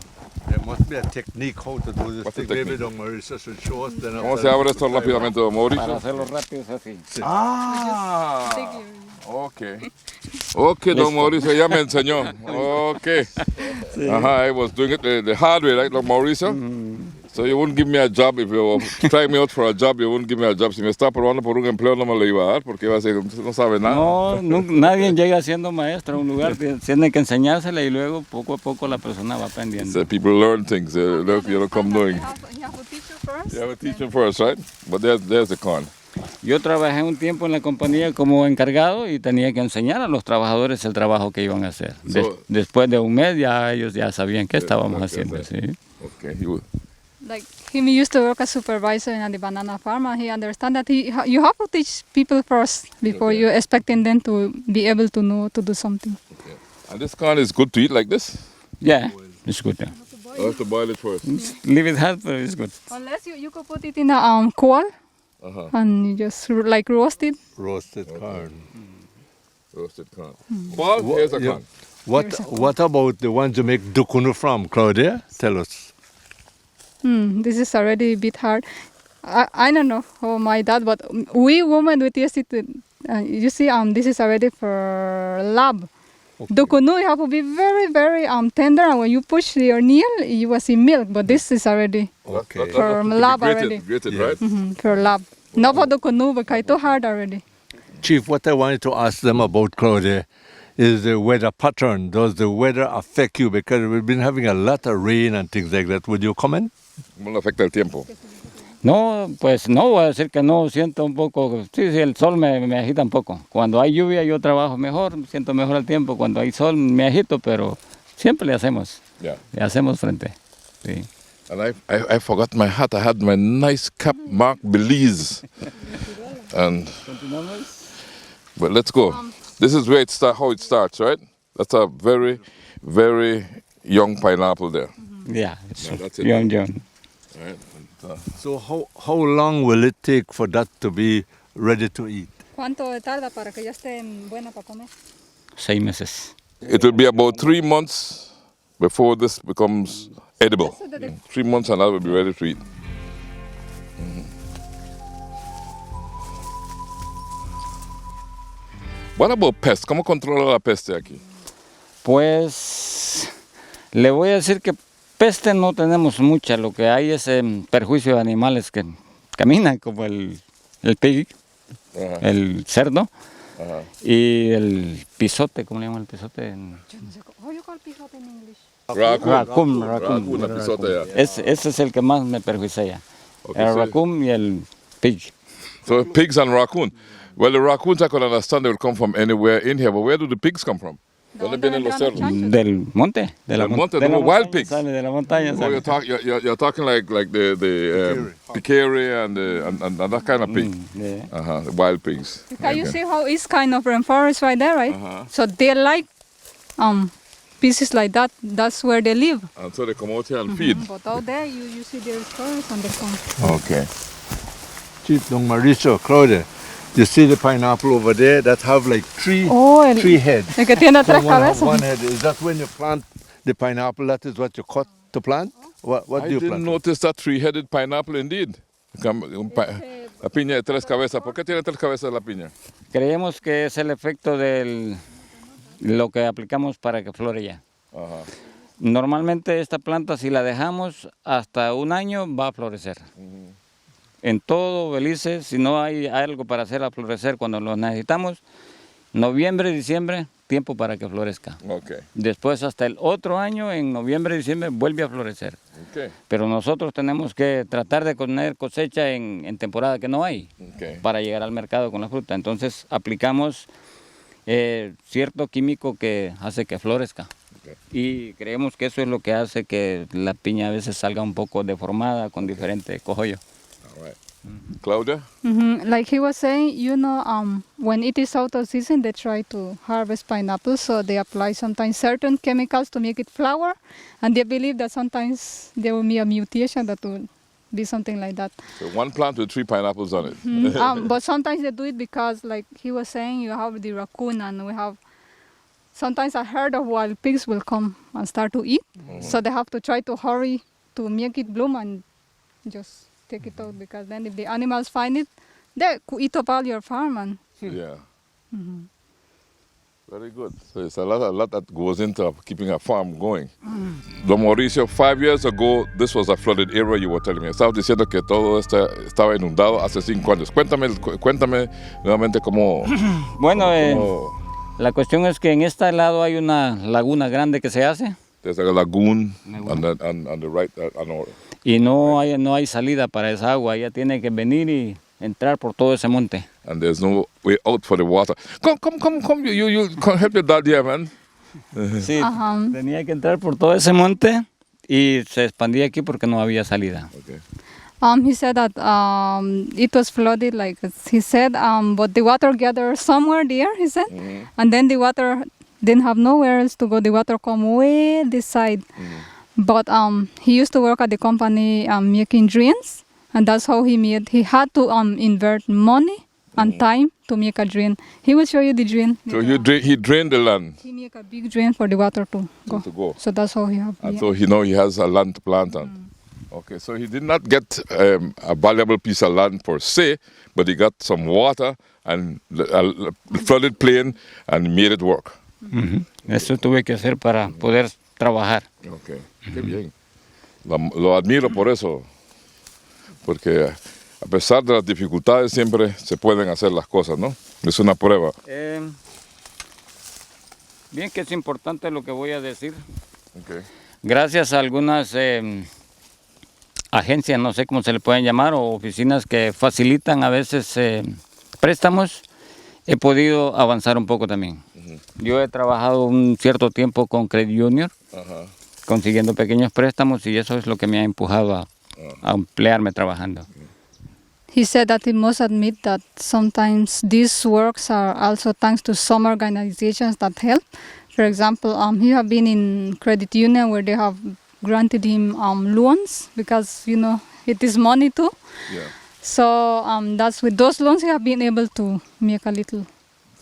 S9: There must be a technique how to do this
S6: What's the
S9: thing. Maybe
S6: technique?
S9: Don Mauricio should show us. Then
S6: ¿cómo se abre esto rápidamente, don
S7: Para
S6: Mauricio?
S7: hacerlo rápido es así.
S6: Ah, okay. Okay, don Mauricio ya me enseñó. Okay. I was doing it the hard way, right, don Mauricio? So you wouldn't give me a job if you were trying me out for a job. You wouldn't give me a job. Si me está probando por un empleo no me lo iba a dar porque iba a decir no sabe nada.
S7: No, nadie llega siendo maestro a un lugar. Tiene que enseñársela y luego poco a poco la persona va aprendiendo.
S6: So people learn things. You don't come knowing.
S8: You have to teach you first.
S6: You have to teach them first, right? But there's the corn.
S7: Yo trabajé un tiempo en la compañía como encargado y tenía que enseñar a los trabajadores el trabajo que iban a hacer. Después de un mes ya ellos ya sabían qué estábamos haciendo. Sí.
S6: Okay.
S8: Like him used to work as supervisor in the banana farm, and he understand that you have to teach people first before you expecting them to be able to know to do something.
S6: Okay. And this corn is good to eat like this?
S7: Yeah, it's good. Yeah.
S6: I have to boil it first.
S7: Leave it hard, but it's good.
S8: Unless you could put it in a coal and you just like roast it.
S9: roasted corn.
S6: Roasted corn. Paul, here's a corn.
S9: What about the ones you make dukunu from, Claudia? Tell us.
S8: This is already a bit hard. I don't know how my dad, but we women we taste it. You see, this is already for lab.
S9: Okay.
S8: Dokunu you have to be very, very tender, and when you push your nail, you will see milk. But this is already
S9: Okay.
S8: for lab already.
S6: Grated,
S9: Yeah.
S6: right?
S8: For lab. Not for dokunu, because it's too hard already.
S9: Chief, what I wanted to ask them about, Claudia, is the weather pattern. Does the weather affect you? Because we've been having a lot of rain and things like that. Would you comment?
S6: ¿Cómo le afecta el tiempo?
S7: No, pues no voy a decir que no, siento un poco, sí, el sol me agita un poco. Cuando hay lluvia yo trabajo mejor, siento mejor el tiempo. Cuando hay sol me agito, pero siempre le hacemos.
S6: Yeah.
S7: Le hacemos frente. Sí.
S6: And I forgot my hat. I had my nice cap marked Belize. And but let's go. This is where how it starts, right? That's a very, very young pineapple there.
S7: Yeah,
S6: Yeah, that's it.
S7: young.
S6: Right?
S9: So how long will it take for that to be ready to eat?
S8: ¿Cuánto tarda para que ya esté buena para comer?
S7: 6 meses.
S6: It will be about 3 months before this becomes edible. 3 months and that will be ready to eat. What about pests? ¿Cómo controla la peste aquí?
S7: Pues le voy a decir que peste no tenemos mucha, lo que hay es perjuicio de animales que caminan, como el pig,
S6: Ajá.
S7: el cerdo,
S6: Ajá.
S7: y el pisote, ¿cómo le llaman el pisote?
S8: Yo no sé. How you call pisote in English?
S6: Raccoon,
S7: Raccoon.
S6: la pisota, yeah.
S7: Ese es el que más me perjuicia.
S6: Okay,
S7: El
S6: so-
S7: raccoon y el pig.
S6: So pigs and raccoon. Well, the raccoons I can understand they will come from anywhere in here, but where do the pigs come from? ¿Dónde vienen los cerdos?
S7: Del monte.
S6: Del monte,
S7: de
S6: the
S7: la
S6: wild
S7: montaña
S6: pigs.
S7: Sale, de la montaña
S6: Oh,
S7: sale.
S6: you're talking like the peccary and that kind of pig.
S7: Yeah.
S6: The wild pigs.
S8: Because you
S6: Okay.
S8: see how it's kind of rainforest right there, right? So they like pieces like that. That's where they live.
S6: And so they come out here and feed.
S8: But out there, you see there's forest and they come.
S6: Okay.
S9: Chief Don Mauricio, Claudia, you see the pineapple over there that have like three
S8: Oh,
S9: three heads.
S8: el que tiene tres
S9: One have
S8: cabezas.
S9: one head. Is that when you plant the pineapple? That is what you cut to plant. What
S6: I
S9: do you
S6: didn't
S9: plant?
S6: notice that three-headed pineapple indeed. La piña de tres cabezas. ¿Por qué tiene tres cabezas la piña?
S7: Creemos que es el efecto de lo que aplicamos para que flore ya.
S6: Ajá.
S7: Normalmente esta planta, si la dejamos hasta un año, va a florecer. En todo Belice, si no hay algo para hacerla florecer cuando lo necesitamos, noviembre, diciembre, tiempo para que florezca.
S6: Okay.
S7: Después hasta el otro año, en noviembre, diciembre, vuelve a florecer.
S6: Okay.
S7: Pero nosotros tenemos que tratar de tener cosecha en temporada que no hay,
S6: Okay.
S7: para llegar al mercado con la fruta. Entonces aplicamos cierto químico que hace que florezca.
S6: Okay.
S7: Y creemos que eso es lo que hace que la piña a veces salga un poco deformada con diferente cogollo.
S6: All right. Claudia?
S8: Like he was saying, when it is out of season, they try to harvest pineapples, so they apply sometimes certain chemicals to make it flower, and they believe that sometimes there will be a mutation that will be something like that.
S6: So one plant with 3 pineapples on it.
S8: But sometimes they do it because, like he was saying, you have the raccoon, and we have sometimes a herd of wild pigs will come and start to eat, so they have to try to hurry to make it bloom and just take it out, because then if the animals find it, they could eat up all your farm. And
S6: Yeah. Very good. So it's a lot that goes into keeping a farm going. Don Mauricio, 5 years ago, this was a flooded area, you were telling me. Estabas diciendo que todo estaba inundado hace 5 años. Cuéntame nuevamente cómo...
S7: Bueno,
S6: cómo
S7: la cuestión es que en este lado hay una laguna grande que se hace
S6: there's a lagoon on the right,
S7: y no hay salida para esa agua. Ella tiene que venir y entrar por todo ese monte.
S6: and there's no way out for the water. Come, you help your dad here, man.
S7: Sí, tenía que entrar por todo ese monte y se expandía aquí porque no había salida.
S6: Okay.
S8: he said that it was flooded, like he said, but the water gathered somewhere there, he said, and then the water didn't have nowhere else to go. The water come way this side. But he used to work at the company making drains, and that's how he had to invert money and time to make a drain. He will show you the drain.
S6: So he drained the land
S8: He make a big drain for the water to go.
S6: to go.
S8: So that's how he have.
S6: And so he has a land to plant on. Okay, so he did not get a valuable piece of land per se, but he got some water and a flooded plain and made it work.
S7: Eso tuve que hacer para poder trabajar.
S6: Okay, qué bien. Lo admiro por eso, porque a pesar de las dificultades siempre se pueden hacer las cosas, ¿no? Es una prueba.
S7: Bien que es importante lo que voy a decir.
S6: Okay.
S7: Gracias a algunas agencias, no sé cómo se le pueden llamar, o oficinas que facilitan a veces préstamos, he podido avanzar un poco también. Yo he trabajado un cierto tiempo con Credit Junior, consiguiendo pequeños préstamos, y eso es lo que me ha empujado a emplearme trabajando.
S8: He said that he must admit that sometimes these works are also thanks to some organizations that help, For example, he have been in credit union where they have granted him loans because it is money too.
S6: Yeah.
S8: So that's with those loans he have been able to make a little.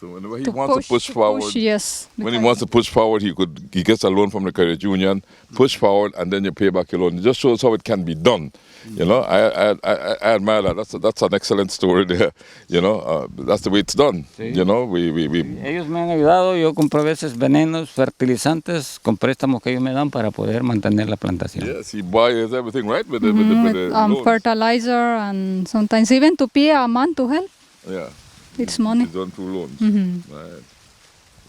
S6: So whenever he wants to push forward,
S8: yes.
S6: when he wants to push forward, he gets a loan from the credit union, push forward, and then you pay back your loan. It just shows how it can be done. I admire that. That's an excellent story there. That's the way it's done.
S7: Sí.
S6: We
S7: Ellos me han ayudado. Yo compré a veces venenos, fertilizantes, con préstamos que ellos me dan para poder mantener la plantación.
S6: Yes, he buys everything, right? With the loans.
S8: Fertilizer and sometimes even to pay a man to help.
S6: Yeah.
S8: It's money.
S6: It's done through loans. Right.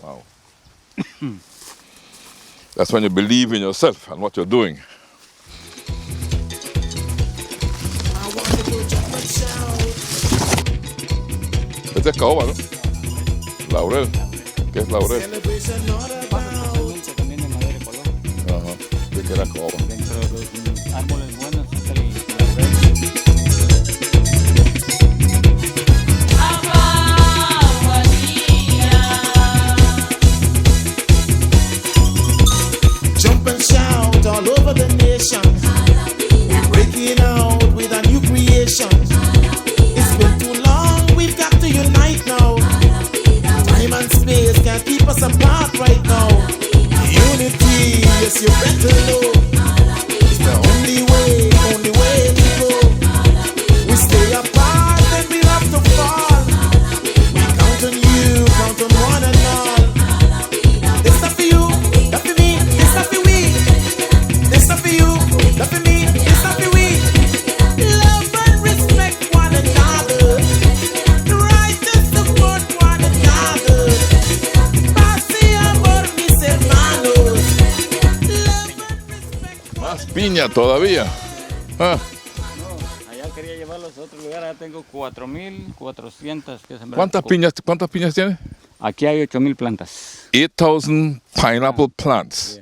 S6: Wow. That's when you believe in yourself and what you're doing. Este es caoba, ¿no? Laurel. ¿Qué es laurel? Ajá. ¿De qué era caoba?
S7: Dentro de los árboles buenos es el laurel.
S1: Jump and shout all over the nation. Breaking out with a new creation. It's been too long, we've got to unite now. Time and space can't keep us apart right now. Unity, yes, you better know. It's the only way to go. We stay apart, then we'll have to fall. We count on you, count on one and all. This stuff for you, that for me, this stuff for we. This stuff for you, that for me, this stuff for we. Love and respect one another. Right to support one another. Pase amor, mis hermanos. Love and respect.
S6: Más piña todavía. Ah.
S7: Allá quería llevarlos a otro lugar. Allá tengo 4,400 que sembrar.
S6: ¿Cuántas piñas tiene?
S7: Aquí hay 8,000 plantas.
S6: 8,000 pineapple plants.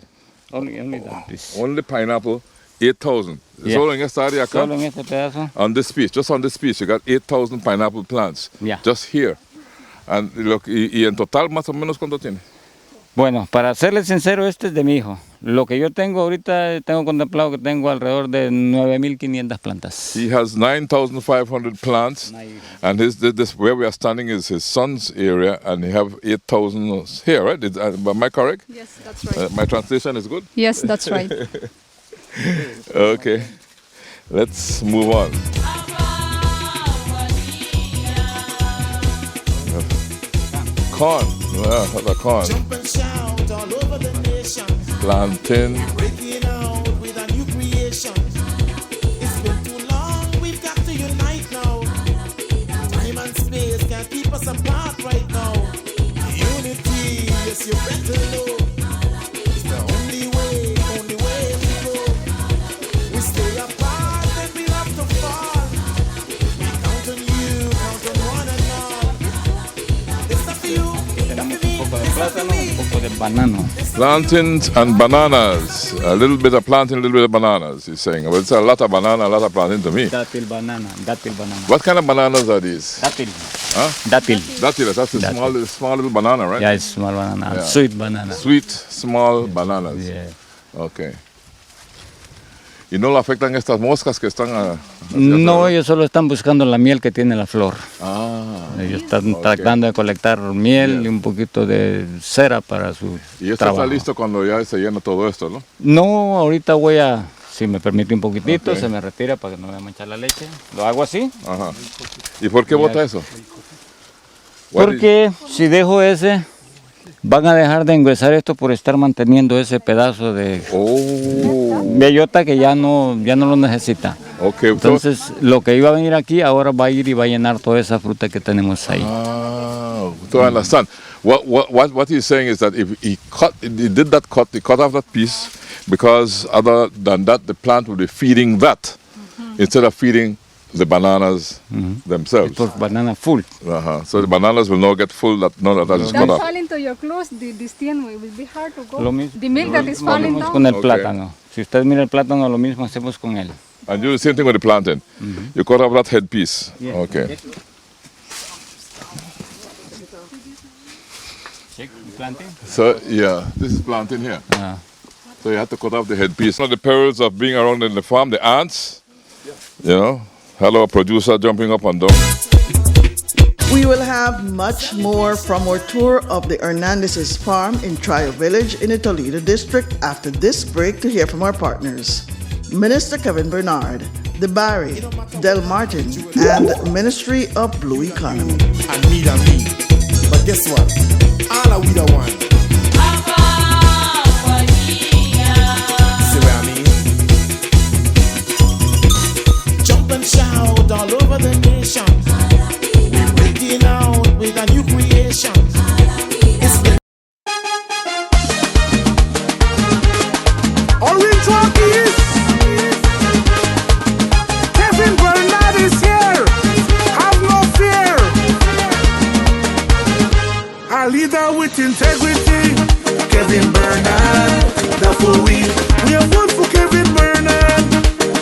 S7: Only that piece.
S6: Only pineapple, 8,000.
S7: Yeah.
S6: Solo en esta área acá.
S7: Solo en este pedazo.
S6: On this piece, just on this piece, you got 8,000 pineapple plants.
S7: Yeah.
S6: Just here. And y en total, más o menos, ¿cuánto tiene?
S7: Bueno, para serles sincero, este es de mi hijo. Lo que yo tengo ahorita, tengo contemplado que tengo alrededor de 9,500 plantas.
S6: He has 9,500 plants, and this where we are standing is his son's area, and he have 8,000 here, right? Am I correct?
S8: Yes, that's right.
S6: My translation is good?
S8: Yes, that's right.
S6: Okay, let's move on. Corn, that's a corn.
S1: Jump and shout all over the nation.
S6: Plantain.
S1: Breaking out with a new creation. It's been too long, we've got to unite now. Time and space can't keep us apart right now. Unity, yes, you better know. It's the only way to go. We stay apart, then we'll have to fall. We count on you, count on one and all. This stuff for you,
S7: Tenemos un poco de plátano, un poco de banano.
S6: Plantains and bananas. A little bit of plantain, a little bit of bananas, he's saying. Well, it's a lot of banana, a lot of plantain to me.
S7: Dátil banana.
S6: What kind of bananas are these?
S7: Dátil.
S6: Huh?
S7: Dátil.
S6: That's a
S7: Dátil.
S6: small little banana, right?
S7: Yeah, it's small banana.
S6: Yeah.
S7: Sweet banana.
S6: Sweet, small bananas.
S7: Yeah.
S6: Okay. ¿Y no le afectan estas moscas que están
S7: No, ellos solo están buscando la miel que tiene la flor.
S6: Ah.
S7: Ellos están tratando de colectar miel y un poquito de cera para su
S6: Y esto
S7: trabajo.
S6: está listo cuando ya se llena todo esto, ¿no?
S7: No, ahorita voy a, si me permite un poquitito,
S6: Ok.
S7: se me retira para que no me vaya a manchar la leche. Lo hago así.
S6: Ajá. ¿Y por qué
S7: Ya.
S6: bota eso?
S7: Porque si dejo ese, van a dejar de engruesar esto por estar manteniendo ese pedazo de
S6: Oh.
S7: bellota que ya no lo necesita.
S6: Okay.
S7: Entonces, lo que iba a venir aquí, ahora va a ir y va a llenar toda esa fruta que tenemos ahí.
S6: So I understand. What he's saying is that if he cut off that piece because other than that, the plant will be feeding that instead of feeding the bananas themselves.
S7: Por banana full.
S6: So the bananas will not get full. That is cut
S8: That
S6: off.
S8: fall into your clothes, the stem will be hard to go.
S7: Lo mismo,
S8: The milk that is
S7: lo
S8: falling
S7: mismo
S8: down.
S7: con el
S6: Ok.
S7: plátano. Si usted mira el plátano, lo mismo hacemos con él.
S6: And do the same thing with the plantain. You cut off that head piece.
S7: Yeah.
S6: Okay.
S7: planting?
S6: So, yeah, this is planting here. So you have to cut off the headpiece. One of the perils of being around in the farm, the ants, you know, hello, producer jumping up and down.
S2: We will have much more from our tour of the Hernandez's farm in Trio Village in the Toledo District after this break to hear from our partners. Minister Kevin Bernard, the Barry, Del Martin, and Ministry of Blue Economy.
S1: And me. But guess what? All are we the one. See what I mean? Jump and shout all over the nation. We're breaking out with a new creation. It's been
S3: Orange Rockies. Kevin Bernard is here. Have no fear. A leader with integrity. Kevin Bernard. That's what we have voted for Kevin Bernard.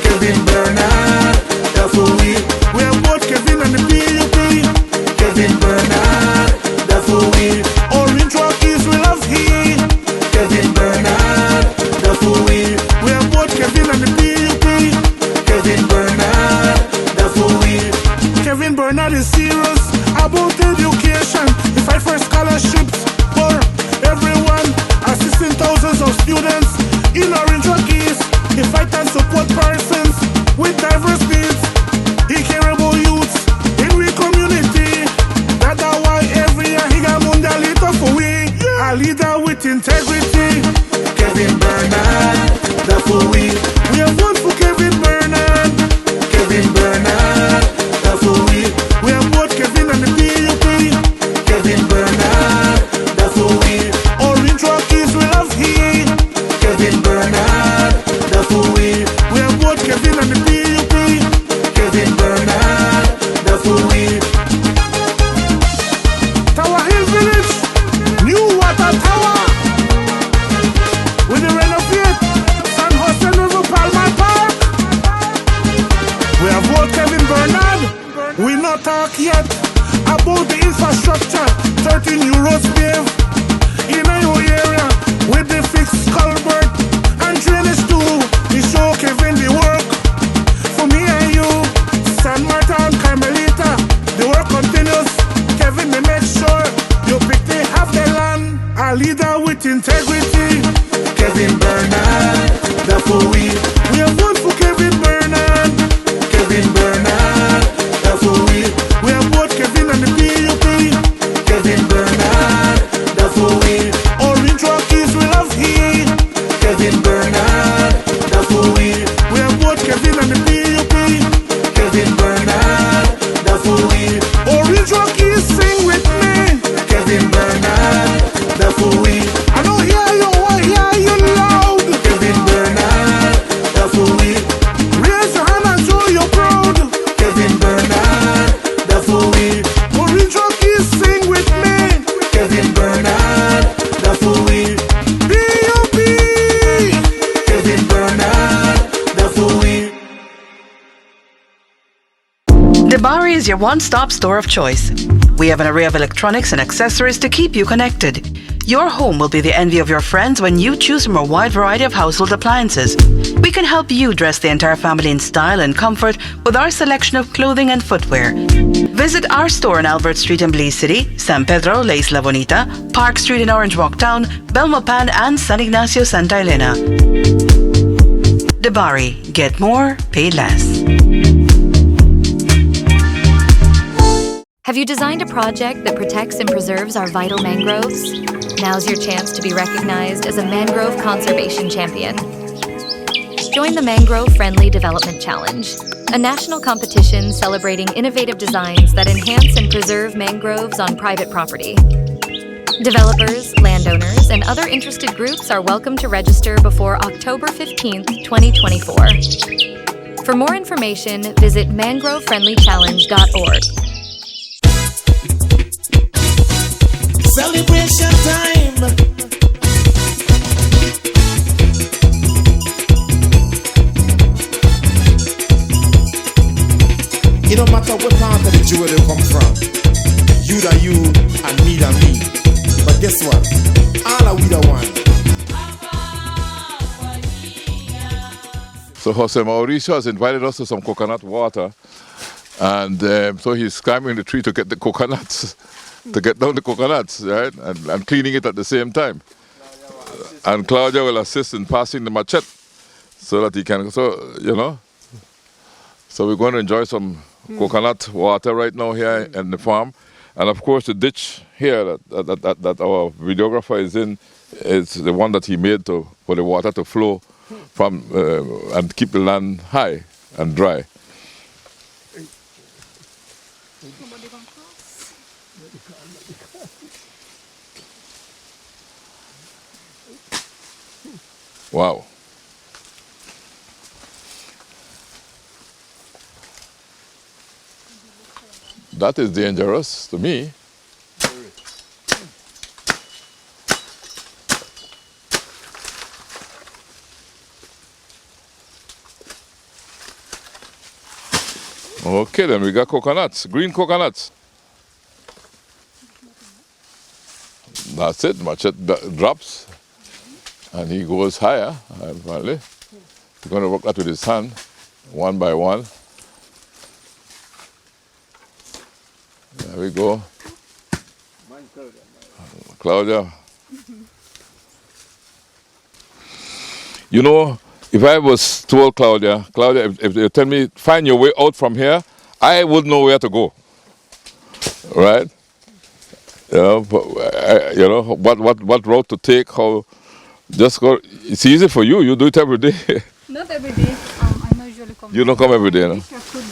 S3: Kevin Bernard. That's what we have voted Kevin and the PUP. Kevin Bernard. That's what we Orange Rockies we love here. Kevin Bernard. That's what we have voted Kevin and the PUP. Kevin Bernard. That's what we Kevin Bernard is serious about education. He fight for scholarships for everyone, assisting thousands of students in Orange Rockies. He fight and support persons with diverse needs. He care about youths in we community. That's why every year he got Mundalito for we. A leader with integrity. Kevin Bernard. That's what we have voted for Kevin Bernard. Kevin Bernard. That's what we have voted Kevin and the PUP. Kevin Bernard. That's what we Orange Rockies we love here. Kevin Bernard. That's what we have voted Kevin and the PUP. Kevin Bernard. That's what we Tower Hill Village, new water tower. With the renovate San Jose River Palma Park. We have voted Kevin Bernard. We not talk yet about the infrastructure. 13 euros pave in our area with the fixed culvert and drainage too. We show Kevin the work for me and you. San Marta and Carmelita, the work continues. Kevin, they make sure you pick they have the land. A leader with integrity. Kevin Bernard, that's what we have voted for Kevin Bernard. Kevin Bernard, that's what we have voted Kevin and the PUP. Kevin Bernard, that's what we Orange Rockies we love here. Kevin Bernard, that's what we have voted Kevin and the PUP. Kevin Bernard, that's what we Orange Rockies sing with me. Kevin Bernard, that's what we I don't hear you loud. Kevin Bernard, that's what we raise your hand and show you're proud. Kevin Bernard, that's what we Orange Rockies sing with me. Kevin Bernard, that's what we PUP. Kevin Bernard, that's what we
S4: Debari is your one-stop store of choice. We have an array of electronics and accessories to keep you connected. Your home will be the envy of your friends when you choose from a wide variety of household appliances. We can help you dress the entire family in style and comfort with our selection of clothing and footwear. Visit our store on Albert Street in Belize City, San Pedro, La Isla Bonita, Park Street in Orange Walk Town, Belmopan, and San Ignacio, Santa Elena. Debari, get more, pay less.
S5: Have you designed a project that protects and preserves our vital mangroves? Now's your chance to be recognized as a mangrove conservation champion. Join the Mangrove Friendly Development Challenge, a national competition celebrating innovative designs that enhance and preserve mangroves on private property. Developers, landowners, and other interested groups are welcome to register before October 15th, 2024. For more information, visit mangrovefriendlychallenge.org.
S1: celebration time. It don't matter what part of the jewel they come from. You da you and me da me. But guess what? All we the one.
S6: So Jose Mauricio has invited us to some coconut water, and so he's climbing the tree to get the coconuts, to get down the coconuts, right, and cleaning it at the same time. And Claudia will assist in passing the machete so that he can, so we're going to enjoy some coconut water right now here in the farm. And of course the ditch here that our videographer is in is the one that he made for the water to flow from and keep the land high and dry. Wow. That is dangerous to me. Okay, then we got coconuts, green coconuts. That's it, machete drops and he goes higher. Apparently. He's going to work that with his hand, one by one. There we go. Claudia. You know, if I was told Claudia, if you tell me, find your way out from here, I would know where to go. Right? What route to take, how, just go. It's easy for you, you do it every day.
S8: Not every day. I not usually come.
S6: You don't come every day, no?
S8: I could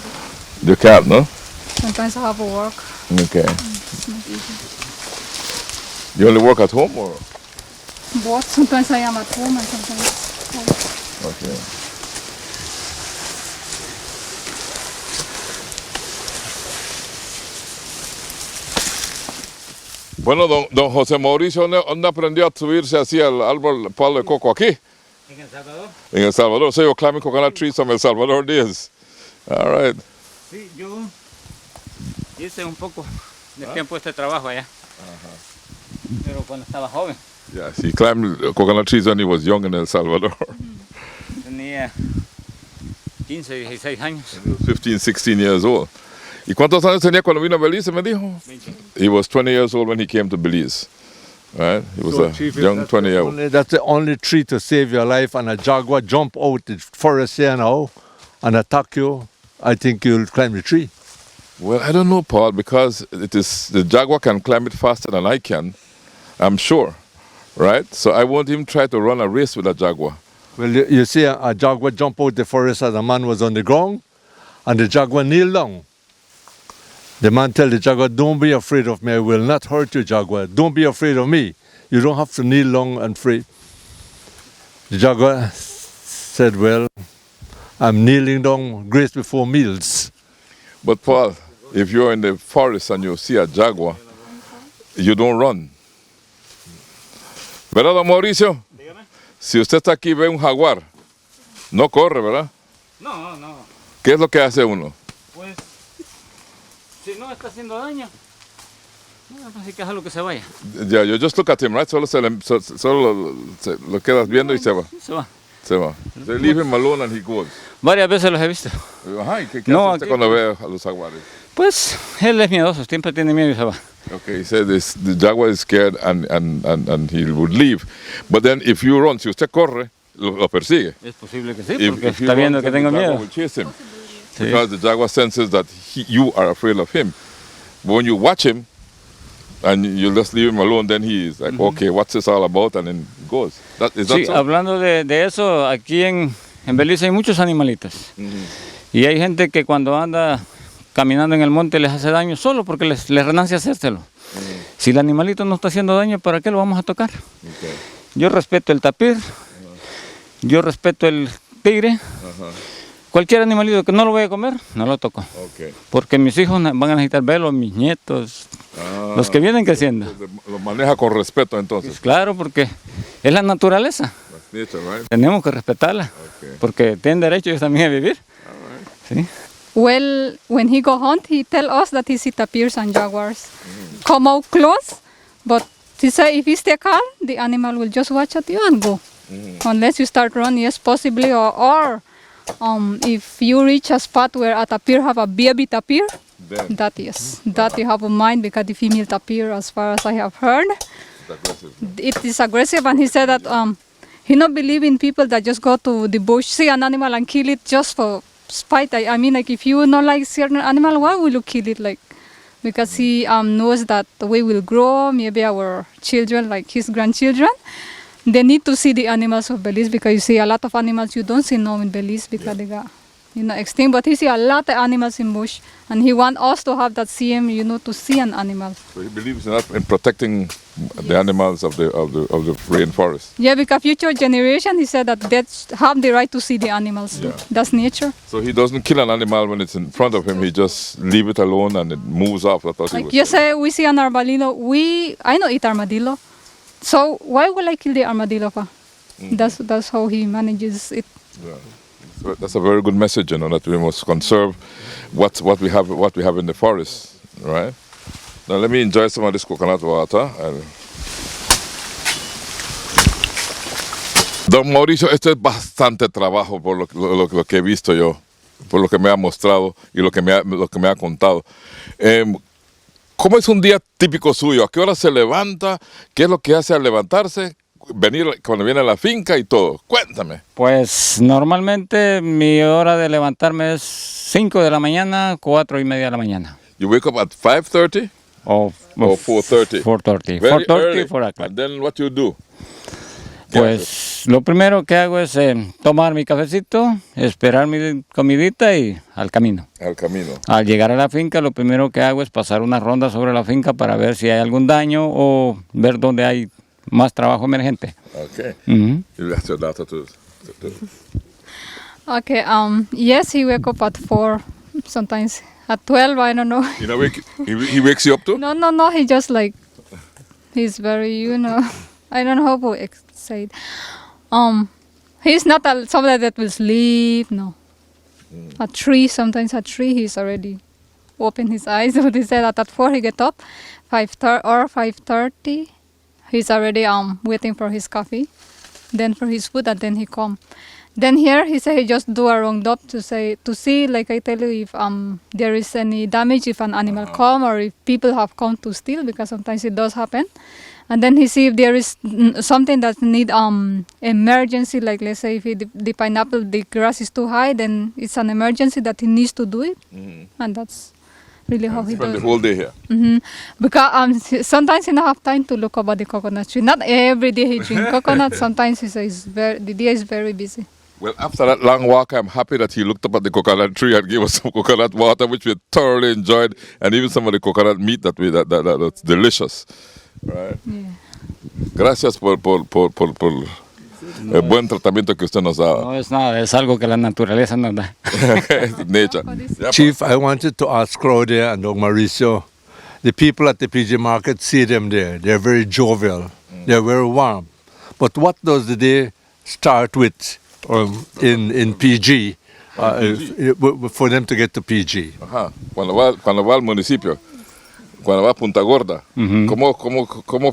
S8: be.
S6: You can't, no?
S8: Sometimes I have to work.
S6: Okay.
S8: It's not easy.
S6: You only work at home or?
S8: Both. Sometimes I am at home and sometimes home.
S6: Okay. Bueno, don José Mauricio, ¿dónde aprendió a subirse así al árbol palo de coco aquí?
S7: En El Salvador.
S6: En El Salvador. So you're climbing coconut trees from El Salvador days. All right.
S7: Sí, yo hice un poco de tiempo este trabajo allá. Pero cuando estaba joven.
S6: Yes, he climbed coconut trees when he was young in El Salvador.
S7: Tenía 15, 16 años.
S6: He was 15, 16 years old. ¿Y cuántos años tenía cuando vino a Belize, me dijo?
S7: 20.
S6: He was 20 years old when he came to Belize. Right? He was
S9: So,
S6: a
S9: Chief,
S6: young 20-year-old.
S9: That's the only tree to save your life, and a jaguar jump out the forest here now and attack you. I think you'll climb the tree.
S6: Well, I don't know, Paul, because the jaguar can climb it faster than I can, I'm sure. Right? So I won't even try to run a race with a jaguar.
S9: Well, you see a jaguar jump out the forest as a man was on the ground, and the jaguar kneel down. The man tell the jaguar, don't be afraid of me, I will not hurt you, jaguar. Don't be afraid of me. You don't have to kneel down and pray. The jaguar said, well, I'm kneeling down, grace before meals.
S6: But Paul, if you're in the forest and you see a jaguar, you don't run. ¿Verdad, don Mauricio?
S7: Dígame.
S6: Si usted está aquí y ve un jaguar, no corre, ¿verdad?
S7: No, no.
S6: ¿Qué es lo que hace uno?
S7: Pues, si no está haciendo daño, así que déjalo que se vaya.
S6: Yeah, you just look at him, right? Solo lo quedas viendo y se va.
S7: Se va.
S6: Se va. They leave him alone and he goes.
S7: Varias veces los he visto.
S6: Ajá, ¿y qué
S7: No,
S6: hace usted
S7: aquí-
S6: cuando ve a los jaguares?
S7: Pues, él es miedoso, siempre tiene miedo y se va.
S6: Okay, he said the jaguar is scared and he would leave. But then if you run, si usted corre, lo persigue.
S7: Es posible que sí,
S6: If
S7: porque
S6: you
S7: está viendo
S6: run,
S7: que
S6: then
S7: tengo
S6: the jaguar
S7: miedo.
S6: will chase him. Because the jaguar senses that you are afraid of him. But when you watch him and you just leave him alone, then he is like, okay, what's this all about? And then goes. Is that
S7: Sí,
S6: so?
S7: hablando de eso, aquí en Belice hay muchos animalitos. Y hay gente que cuando anda caminando en el monte les hace daño solo porque les renancia hacérselo. Si el animalito no está haciendo daño, ¿para qué lo vamos a tocar?
S6: Okay.
S7: Yo respeto el tapir, yo respeto el tigre. Cualquier animalito que no lo voy a comer, no lo toco.
S6: Okay.
S7: Porque mis hijos van a necesitar verlo, mis nietos, los que vienen creciendo.
S6: Lo maneja con respeto entonces.
S7: Pues claro, porque es la naturaleza.
S6: That's nature, right?
S7: Tenemos que respetarla.
S6: Okay.
S7: Porque tienen derecho ellos también a vivir. ¿Sí?
S8: Well, when he go hunt, he tell us that he see tapirs and jaguars come out close, but he said if you stay calm, the animal will just watch at you and go. Unless you start running, yes, possibly, or if you reach a spot where a tapir have a baby tapir, that you have a mind, because the female tapir, as far as I have heard, it is aggressive. And he said that he not believe in people that just go to the bush, see an animal and kill it just for spite. I mean, like, if you not like certain animal, why will you kill it? Like, because he knows that we will grow, maybe our children, like his grandchildren, they need to see the animals of Belize, because you see a lot of animals you don't see now in Belize because they got, extinct. But he see a lot of animals in bush, and he want us to have that same, to see an animal.
S6: So he believes in protecting the animals of the rainforest.
S8: Yeah, because future generation, he said that they have the right to see the animals. Yeah. That's nature.
S6: So he doesn't kill an animal when it's in front of him. He just leave it alone and it moves off.
S8: Like you say, we see an armadillo. I don't eat armadillo. So why will I kill the armadillo for? That's how he manages it.
S6: Yeah. So that's a very good message, that we must conserve what we have in the forest, right? Now let me enjoy some of this coconut water. Don Mauricio, esto es bastante trabajo por lo que he visto yo, por lo que me ha mostrado y lo que me ha contado. ¿Cómo es un día típico suyo? ¿A qué hora se levanta? ¿Qué es lo que hace al levantarse? Venir cuando viene a la finca y todo. Cuéntame.
S7: Pues normalmente mi hora de levantarme es 5 de la mañana, 4:30 de la mañana.
S6: You wake up at 5:30? Or 4:30?
S7: 4:30.
S6: Very
S7: 4:30,
S6: early.
S7: 4 o'clock.
S6: And then what you do?
S7: Pues lo primero que hago es tomar mi cafecito, esperar mi comidita y al camino.
S6: Al camino.
S7: Al llegar a la finca, lo primero que hago es pasar una ronda sobre la finca para ver si hay algún daño o ver dónde hay más trabajo emergente.
S6: Okay. You ask your daughter to
S8: Okay. Yes, he wake up at 4, sometimes at 12. I don't know.
S6: He wakes you up too?
S8: No. He just he's very, I don't know how to say it. He's not somebody that will sleep. No. At 3, sometimes at 3, he's already open his eyes. But he said that at 4 he get up, 5:30 or 5:30. He's already waiting for his coffee, then for his food, and then he come. Then here he say he just do a round up to see, like I tell you, if there is any damage, if an animal come or if people have come to steal, because sometimes it does happen. And then he see if there is something that need emergency, like let's say if the pineapple, the grass is too high, then it's an emergency that he needs to do it, and that's really how he does.
S6: Spend the whole day here.
S8: Because sometimes he don't have time to look about the coconut tree. Not every day he drink coconut. Sometimes he says the day is very busy.
S6: Well, after that long walk, I'm happy that he looked up at the coconut tree and gave us some coconut water, which we thoroughly enjoyed, and even some of the coconut meat that's delicious. Right?
S8: Yeah.
S6: Gracias por el buen tratamiento que usted nos da.
S7: No es nada, es algo que la naturaleza nos da.
S6: Nature.
S9: Chief, I wanted to ask Claudia and Don Mauricio, the people at the PG market, see them there. They're very jovial. They're very warm. But what does the day start with in PG for them to get to PG?
S6: Ajá. Cuando va al municipio, cuando va a Punta Gorda, ¿cómo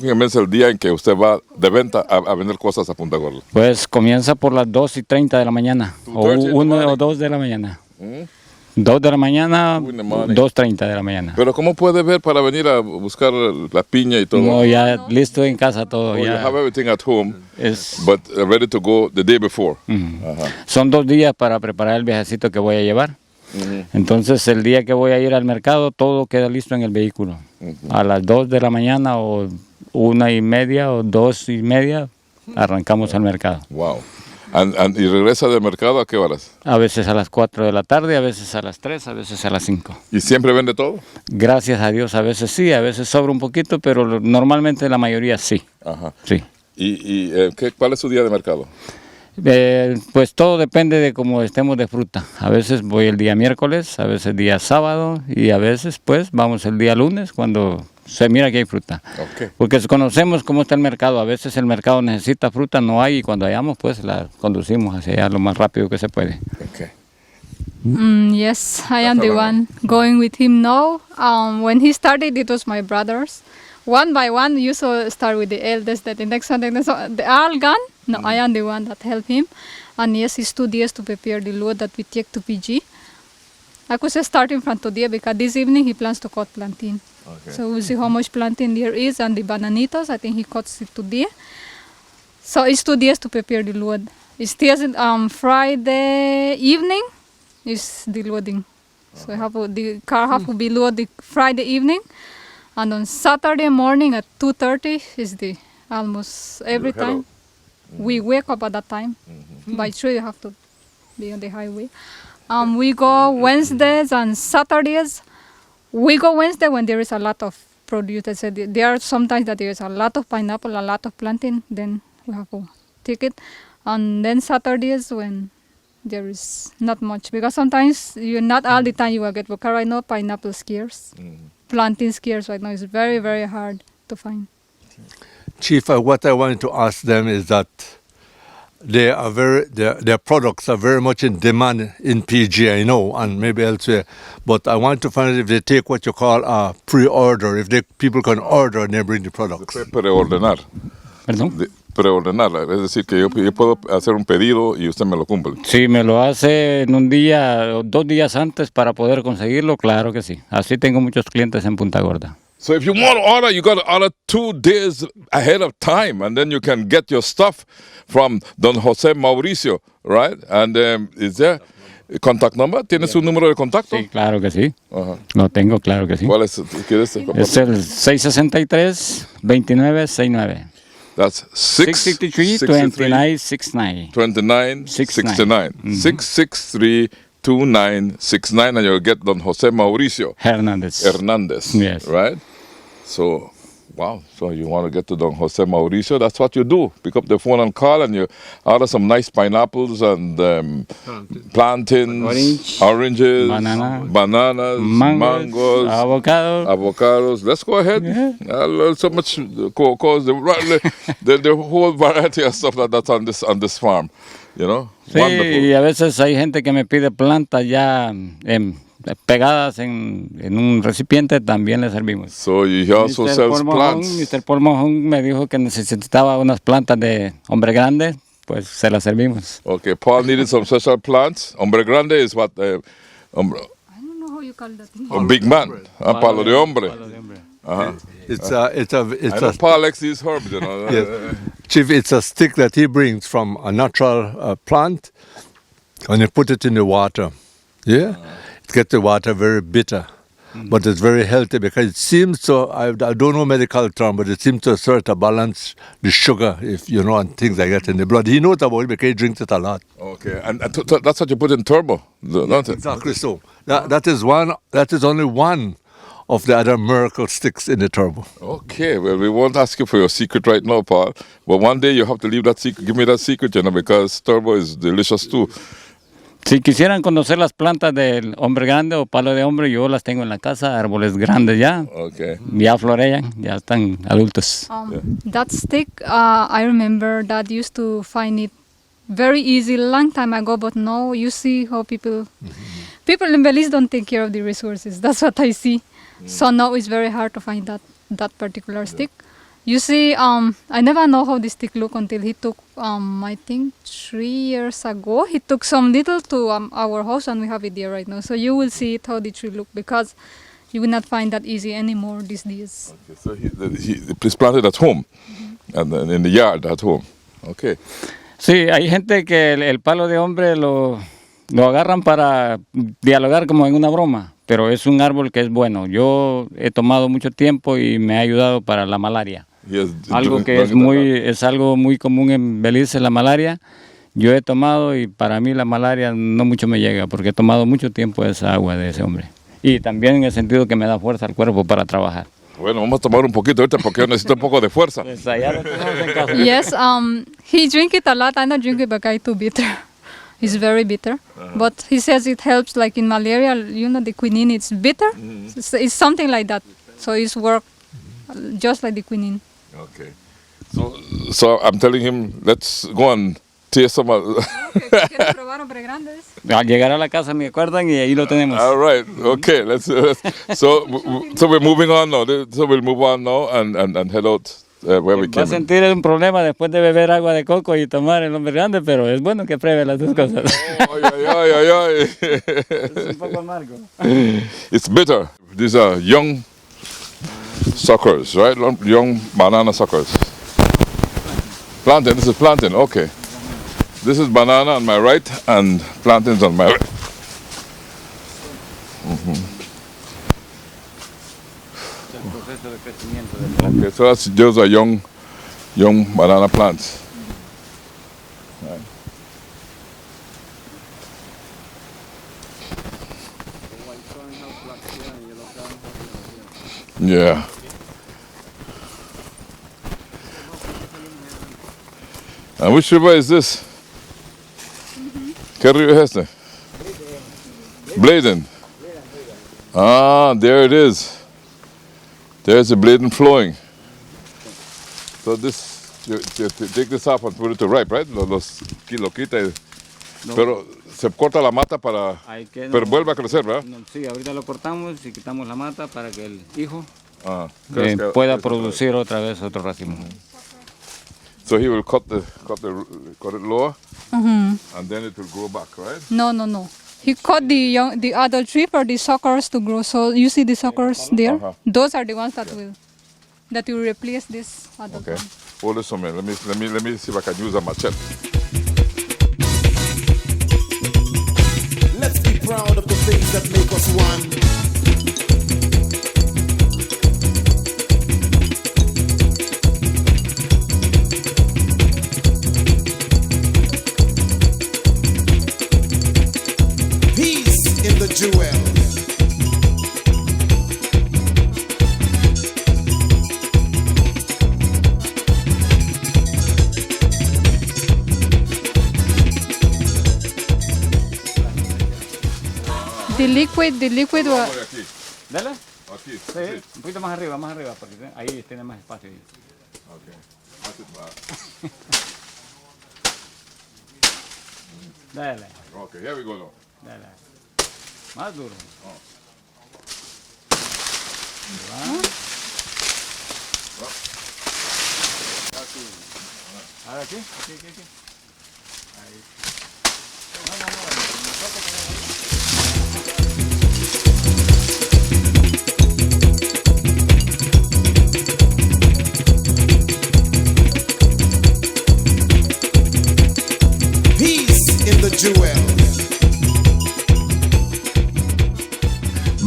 S6: comienza el día en que usted va de venta a vender cosas a Punta Gorda?
S7: Pues comienza por las 2:30 de la mañana, o 1 o 2 de la mañana. 2 de la mañana, 2:30 de la mañana.
S6: Pero ¿cómo puede ver para venir a buscar la piña y todo?
S7: No, ya listo en casa todo.
S6: You
S7: ya.
S6: have everything at home, but ready to go the day before.
S7: Son 2 días para preparar el viajecito que voy a llevar. Entonces el día que voy a ir al mercado todo queda listo en el vehículo. A las 2 de la mañana o 1:30 o 2:30 arrancamos al mercado.
S6: Wow. ¿Y regresa del mercado a qué horas?
S7: A veces a las 4 de la tarde, a veces a las 3, a veces a las 5.
S6: ¿Y siempre vende todo?
S7: Gracias a Dios, a veces sí, a veces sobra un poquito, pero normalmente la mayoría sí.
S6: Ajá.
S7: Sí.
S6: ¿Y cuál es su día de mercado?
S7: Pues todo depende de cómo estemos de fruta. A veces voy el día miércoles, a veces día sábado y a veces pues vamos el día lunes cuando se mira que hay fruta.
S6: Okay.
S7: Porque conocemos cómo está el mercado. A veces el mercado necesita fruta, no hay, y cuando hayamos pues la conducimos hacia allá lo más rápido que se puede.
S6: Okay.
S8: Yes, I am the one going with him now. When he started, it was my brothers. one by one, you so start with the eldest, that the next one, they all gone. No, I am the one that help him. And yes, it's 2 days to prepare the load that we take to PG. I could say starting from today because this evening he plans to cut plantain.
S6: Okay.
S8: So we'll see how much plantain there is and the bananitos. I think he cuts it today. So it's 2 days to prepare the load. It stays Friday evening is the loading. So the car have to be loaded Friday evening, and on Saturday morning at 2:30 is the almost every time. We wake up at that time. By 3 you have to be on the highway. We go Wednesdays and Saturdays. We go Wednesday when there is a lot of produce. I said there are sometimes that there is a lot of pineapple, a lot of plantain. Then we have to take it. And then Saturdays when there is not much, because sometimes you're not all the time you will get. Because right now pineapple scarce, plantain scarce right now. It's very, very hard to find.
S9: Chief, what I wanted to ask them is that their products are very much in demand in PG, I know, and maybe elsewhere. But I want to find out if they take what you call a pre-order, if people can order and they bring the products.
S6: Preordenar.
S7: ¿Perdón?
S6: Preordenar, es decir, que yo puedo hacer un pedido y usted me lo cumple.
S7: Si me lo hace en un día o 2 días antes para poder conseguirlo, claro que sí. Así tengo muchos clientes en Punta Gorda.
S6: So if you want to order, you got to order 2 days ahead of time, and then you can get your stuff from Don José Mauricio, right? And is there a contact number? ¿Tienes su número de contacto?
S7: Sí, claro que sí. Lo tengo, claro que sí.
S6: ¿Cuál es? ¿Quieres?
S7: Es el 663-2969.
S6: That's
S7: 663-2969.
S6: 2969. 663-2969, and you'll get Don José Mauricio
S7: Hernandez.
S6: Yes. Right? So, wow. So you want to get to Don José Mauricio, that's what you do. Pick up the phone and call, and you order some nice pineapples and plantains, oranges, bananas, mangoes, avocados. Let's go ahead.
S7: Yeah.
S6: I learned so much, cause the whole variety of stuff that's on this farm. You know?
S7: Sí,
S6: Wonderful.
S7: y a veces hay gente que me pide plantas ya pegadas en un recipiente, también le servimos.
S6: So he also sells plants.
S7: Mr. Paul Mahon me dijo que necesitaba unas plantas de hombre grande, pues se las servimos.
S6: Okay, Paul needed some special plants. Hombre grande is what?
S8: I don't know how you call that.
S6: Big man. Palo de hombre.
S9: It's
S6: I know Paul likes these herbs, you know.
S9: Yes. Chief, it's a stick that he brings from a natural plant, and he put it in the water. Yeah, it gets the water very bitter, but it's very healthy because it seems to. I don't know medical term, but it seems to sort of balance the sugar, if you know, and things like that in the blood. He knows about it because he drinks it a lot.
S6: Okay, and that's what you put in turbo, don't it?
S9: Exactly so. That is one. That is only one of the other miracle sticks in the turbo.
S6: Okay, well, we won't ask you for your secret right now, Paul. But one day you have to leave that secret. Give me that secret, you know, because turbo is delicious too.
S7: Si quisieran conocer las plantas del hombre grande o palo de hombre, yo las tengo en la casa, árboles grandes ya.
S6: Okay.
S7: Ya florean, ya están adultos.
S8: That stick, I remember that used to find it very easy long time ago, but now you see how people in Belize don't take care of the resources. That's what I see. So now it's very hard to find that particular stick. You see, I never know how this stick look until he took, I think 3 years ago, he took some little to our house, and we have it there right now. So you will see it how the tree look, because you will not find that easy anymore these days.
S6: Okay, so he's planted at home, and then in the yard at home. Okay.
S7: Sí, hay gente que el palo de hombre lo agarran para dialogar como en una broma, pero es un árbol que es bueno. Yo he tomado mucho tiempo y me ha ayudado para la malaria. Algo que es algo muy común en Belice, la malaria. Yo he tomado y para mí la malaria no mucho me llega, porque he tomado mucho tiempo esa agua de ese hombre. Y también en el sentido que me da fuerza al cuerpo para trabajar.
S6: Bueno, vamos a tomar un poquito ahorita porque yo necesito un poco de fuerza.
S7: Pues allá lo tenemos en casa.
S8: Yes, he drink it a lot. I don't drink it because it's too bitter. It's very bitter. But he says it helps, like in malaria, you know, the quinine, it's bitter. It's something like that. So it's work just like the quinine.
S6: Okay. So I'm telling him, let's go and taste some.
S7: Al llegar a la casa me acuerdan y ahí lo tenemos.
S6: All right. Okay. So we're moving on now. So we'll move on now and head out where we
S7: Va a
S6: came.
S7: sentir un problema después de beber agua de coco y tomar el hombre grande, pero es bueno que pruebe las dos cosas.
S6: Ay.
S7: Es un poco amargo.
S6: It's bitter. These are young suckers, right? Young banana suckers. Plantain. This is plantain. Okay. This is banana on my right and plantains on my right. Okay, so those are young banana plants. Right. Yeah. And which river is this? ¿Qué río es este? Bladen. Ah, there it is. There's the Bladen flowing. So this, you take this off and put it to ripe, right? Lo quita. Pero se corta la mata para... Pero vuelve a crecer, ¿verdad?
S7: Sí, ahorita lo cortamos y quitamos la mata para que el hijo
S6: crezca
S7: pueda producir otra vez otro racimo.
S6: So he will cut it lower, and then it will grow back, right?
S8: No. He cut the other tree for the suckers to grow. So you see the suckers there? Those are the ones that will replace this other one.
S6: Hold this for me. Let me see if I can use a machete.
S1: Let's be proud of the things that make us one. Peace in the jewel.
S8: The liquid was...
S7: ¿Dale?
S6: Aquí.
S7: Sí, un poquito más arriba, porque ahí tiene más espacio.
S6: Okay. That's it,
S7: Dale.
S6: Okay, here we go now.
S7: Dale. Más duro. Ahora aquí. Ahí.
S1: Peace in the jewel.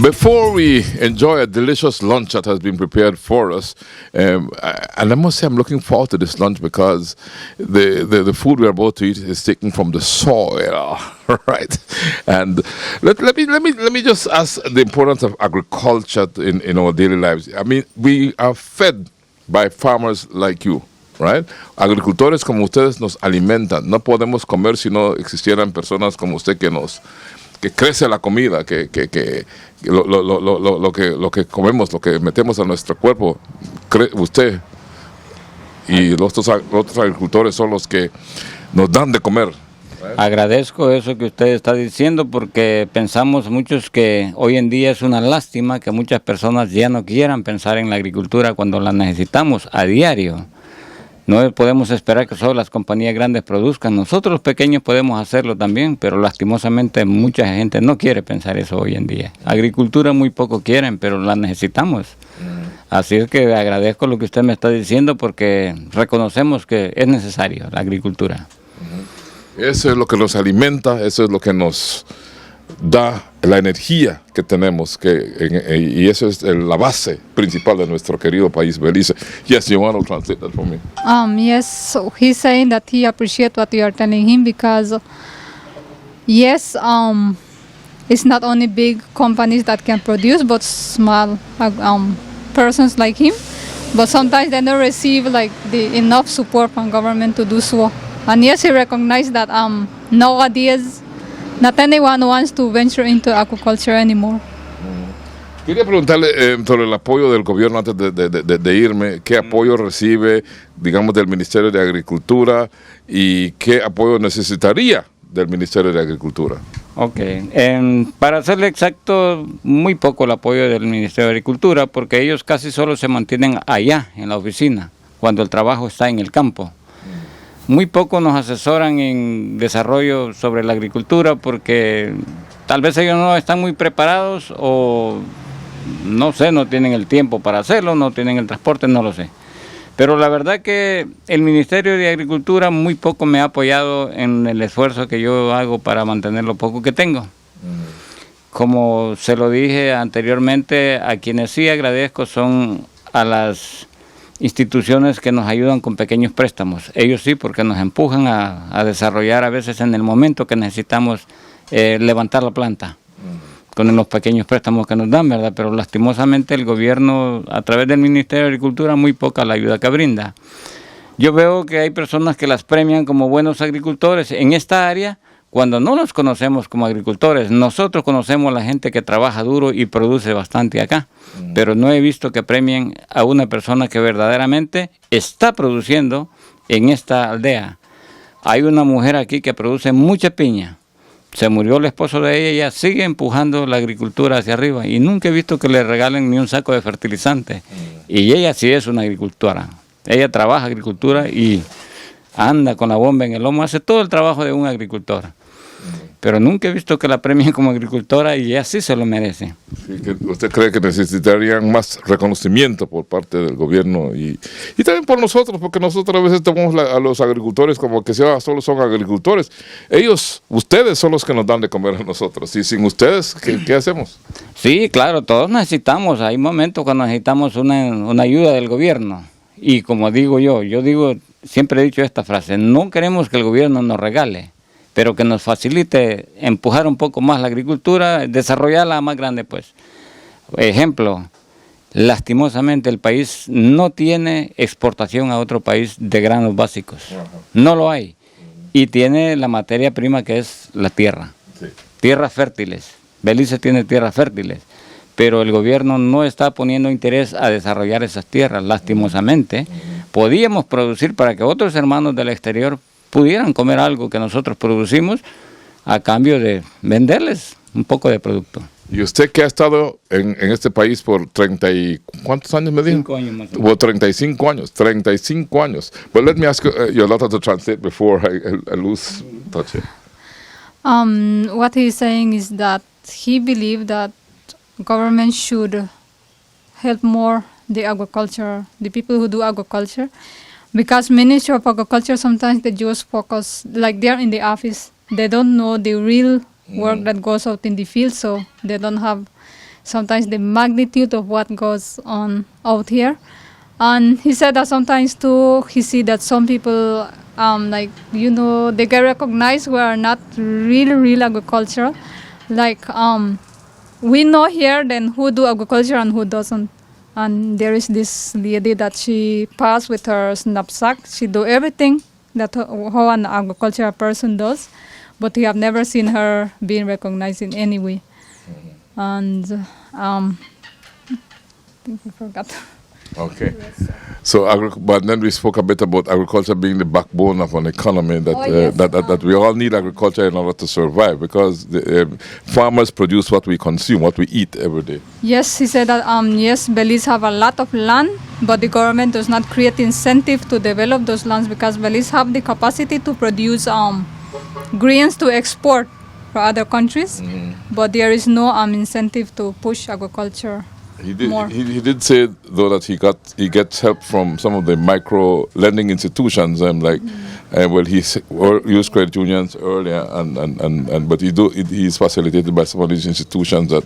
S6: Before we enjoy a delicious lunch that has been prepared for us, and I must say I'm looking forward to this lunch because the food we're about to eat is taken from the soil, right? And let me just ask the importance of agriculture in our daily lives. I mean, we are fed by farmers like you, right? Agricultores como ustedes nos alimentan. No podemos comer si no existieran personas como usted que crece la comida, lo que comemos, lo que metemos a nuestro cuerpo, usted y los otros agricultores son los que nos dan de comer.
S7: Agradezco eso que usted está diciendo porque pensamos muchos que hoy en día es una lástima que muchas personas ya no quieran pensar en la agricultura cuando la necesitamos a diario. No podemos esperar que solo las compañías grandes produzcan. Nosotros los pequeños podemos hacerlo también, pero lastimosamente mucha gente no quiere pensar eso hoy en día. Agricultura muy poco quieren, pero la necesitamos. Así es que agradezco lo que usted me está diciendo porque reconocemos que es necesario la agricultura.
S6: Eso es lo que nos alimenta, eso es lo que nos da la energía que tenemos, y eso es la base principal de nuestro querido país, Belize. Yes, you want to translate that for me?
S8: Yes, so he's saying that he appreciates what you are telling him because, yes, it's not only big companies that can produce, but small persons like him. But sometimes they don't receive enough support from government to do so. And yes, he recognized that nowadays not anyone wants to venture into agriculture anymore.
S6: Quería preguntarle sobre el apoyo del gobierno antes de irme. ¿Qué apoyo recibe, digamos, del Ministerio de Agricultura y qué apoyo necesitaría del Ministerio de Agricultura?
S7: Ok, para serle exacto, muy poco el apoyo del Ministerio de Agricultura porque ellos casi solo se mantienen allá, en la oficina, cuando el trabajo está en el campo. Muy poco nos asesoran en desarrollo sobre la agricultura porque tal vez ellos no están muy preparados o no sé, no tienen el tiempo para hacerlo, no tienen el transporte, no lo sé. Pero la verdad que el Ministerio de Agricultura muy poco me ha apoyado en el esfuerzo que yo hago para mantener lo poco que tengo. Como se lo dije anteriormente, a quienes sí agradezco son a las instituciones que nos ayudan con pequeños préstamos. Ellos sí, porque nos empujan a desarrollar a veces en el momento que necesitamos levantar la planta. Con los pequeños préstamos que nos dan, ¿verdad? Pero lastimosamente el gobierno, a través del Ministerio de Agricultura, muy poca la ayuda que brinda. Yo veo que hay personas que las premian como buenos agricultores en esta área, cuando no los conocemos como agricultores. Nosotros conocemos a la gente que trabaja duro y produce bastante acá, pero no he visto que premien a una persona que verdaderamente está produciendo en esta aldea. Hay una mujer aquí que produce mucha piña. Se murió el esposo de ella y ella sigue empujando la agricultura hacia arriba y nunca he visto que le regalen ni un saco de fertilizante. Y ella sí es una agricultora. Ella trabaja agricultura y anda con la bomba en el lomo, hace todo el trabajo de un agricultor. Pero nunca he visto que la premien como agricultora y ella sí se lo merece.
S6: Sí, ¿usted cree que necesitarían más reconocimiento por parte del gobierno y también por nosotros? Porque nosotros a veces tomamos a los agricultores como que solo son agricultores. Ustedes son los que nos dan de comer a nosotros. Y sin ustedes, ¿qué hacemos?
S7: Sí, claro, todos necesitamos. Hay momentos cuando necesitamos una ayuda del gobierno. Y como digo yo siempre he dicho esta frase, no queremos que el gobierno nos regale, pero que nos facilite empujar un poco más la agricultura, desarrollarla más grande, pues. Ejemplo, lastimosamente el país no tiene exportación a otro país de granos básicos. No lo hay. Y tiene la materia prima que es la tierra. Sí. Tierras fértiles. Belice tiene tierras fértiles. Pero el gobierno no está poniendo interés a desarrollar esas tierras, lastimosamente. Podíamos producir para que otros hermanos del exterior pudieran comer algo que nosotros producimos a cambio de venderles un poco de producto.
S6: ¿Y usted que ha estado en este país por 30 y... ¿cuántos años me dijo?
S7: 5 años más o menos.
S6: Por 35 años, 35 años. But let me ask Yolanda to translate before I lose touch here.
S8: What he's saying is that he believes that government should help more the agriculture, the people who do agriculture, because Ministry of Agriculture sometimes they just focus, like they're in the office, they don't know the real work that goes out in the field, so they don't have sometimes the magnitude of what goes on out here. And he said that sometimes too, he see that some people, they get recognized who are not real agricultural. Like, we know here then who do agriculture and who doesn't. And there is this lady that she passed with her knapsack. She do everything that how an agricultural person does, but we have never seen her being recognized in any way. And I think we forgot.
S6: Okay. So, but then we spoke a bit about agriculture being the backbone of an economy, that we all need agriculture in order to survive, because the farmers produce what we consume, what we eat every day.
S8: Yes, he said that, yes, Belize have a lot of land, but the government does not create incentive to develop those lands because Belize have the capacity to produce grains to export for other countries, but there is no incentive to push agriculture.
S6: He did say though that he gets help from some of the micro lending institutions he used credit unions earlier but he's facilitated by some of these institutions that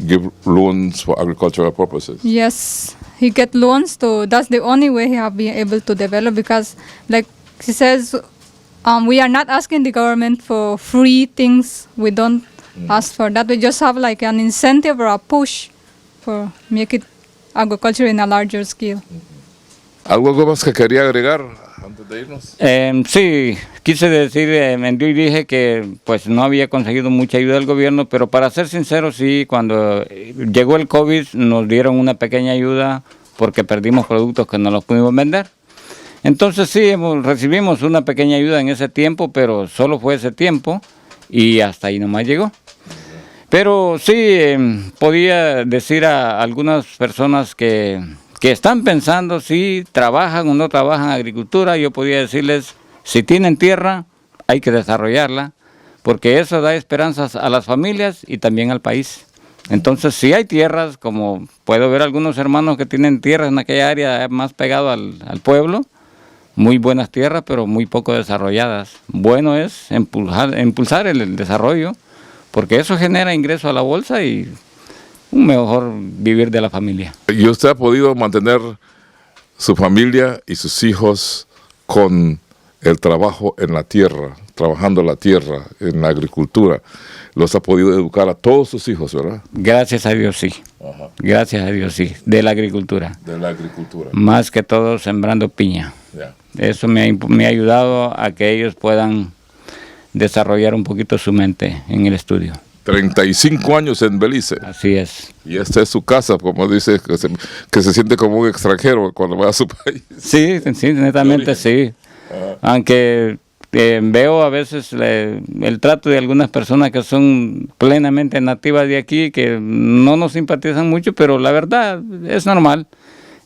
S6: give loans for agricultural purposes.
S8: Yes, he get loans that's the only way he have been able to develop, because like he says, we are not asking the government for free things. We don't ask for that. We just have like an incentive or a push for make it agriculture in a larger scale.
S6: ¿Algo más que quería agregar? antes de irnos.
S7: Sí, quise decir, yo dije que pues no había conseguido mucha ayuda del gobierno, pero para ser sincero, sí, cuando llegó el COVID nos dieron una pequeña ayuda porque perdimos productos que no los pudimos vender. Entonces sí, recibimos una pequeña ayuda en ese tiempo, pero solo fue ese tiempo y hasta ahí nomás llegó. Pero sí, podía decir a algunas personas que están pensando si trabajan o no trabajan en agricultura, yo podía decirles, si tienen tierra, hay que desarrollarla, porque eso da esperanzas a las familias y también al país. Entonces, si hay tierras, como puedo ver algunos hermanos que tienen tierras en aquella área más pegado al pueblo, muy buenas tierras, pero muy poco desarrolladas. Bueno es impulsar el desarrollo, porque eso genera ingreso a la bolsa y un mejor vivir de la familia.
S6: ¿Y usted ha podido mantener su familia y sus hijos con el trabajo en la tierra, trabajando la tierra, en la agricultura? Los ha podido educar a todos sus hijos, ¿verdad?
S7: Gracias a Dios, sí. Ajá. Gracias a Dios, sí. De la agricultura.
S6: De la agricultura.
S7: Más que todo sembrando piña.
S6: Yeah.
S7: Eso me ha ayudado a que ellos puedan desarrollar un poquito su mente en el estudio.
S6: 35 años en Belice.
S7: Así es.
S6: Y esta es su casa, como dice, que se siente como un extranjero cuando va a su país.
S7: Sí, netamente sí. Aunque veo a veces el trato de algunas personas que son plenamente nativas de aquí, que no nos simpatizan mucho, pero la verdad es normal.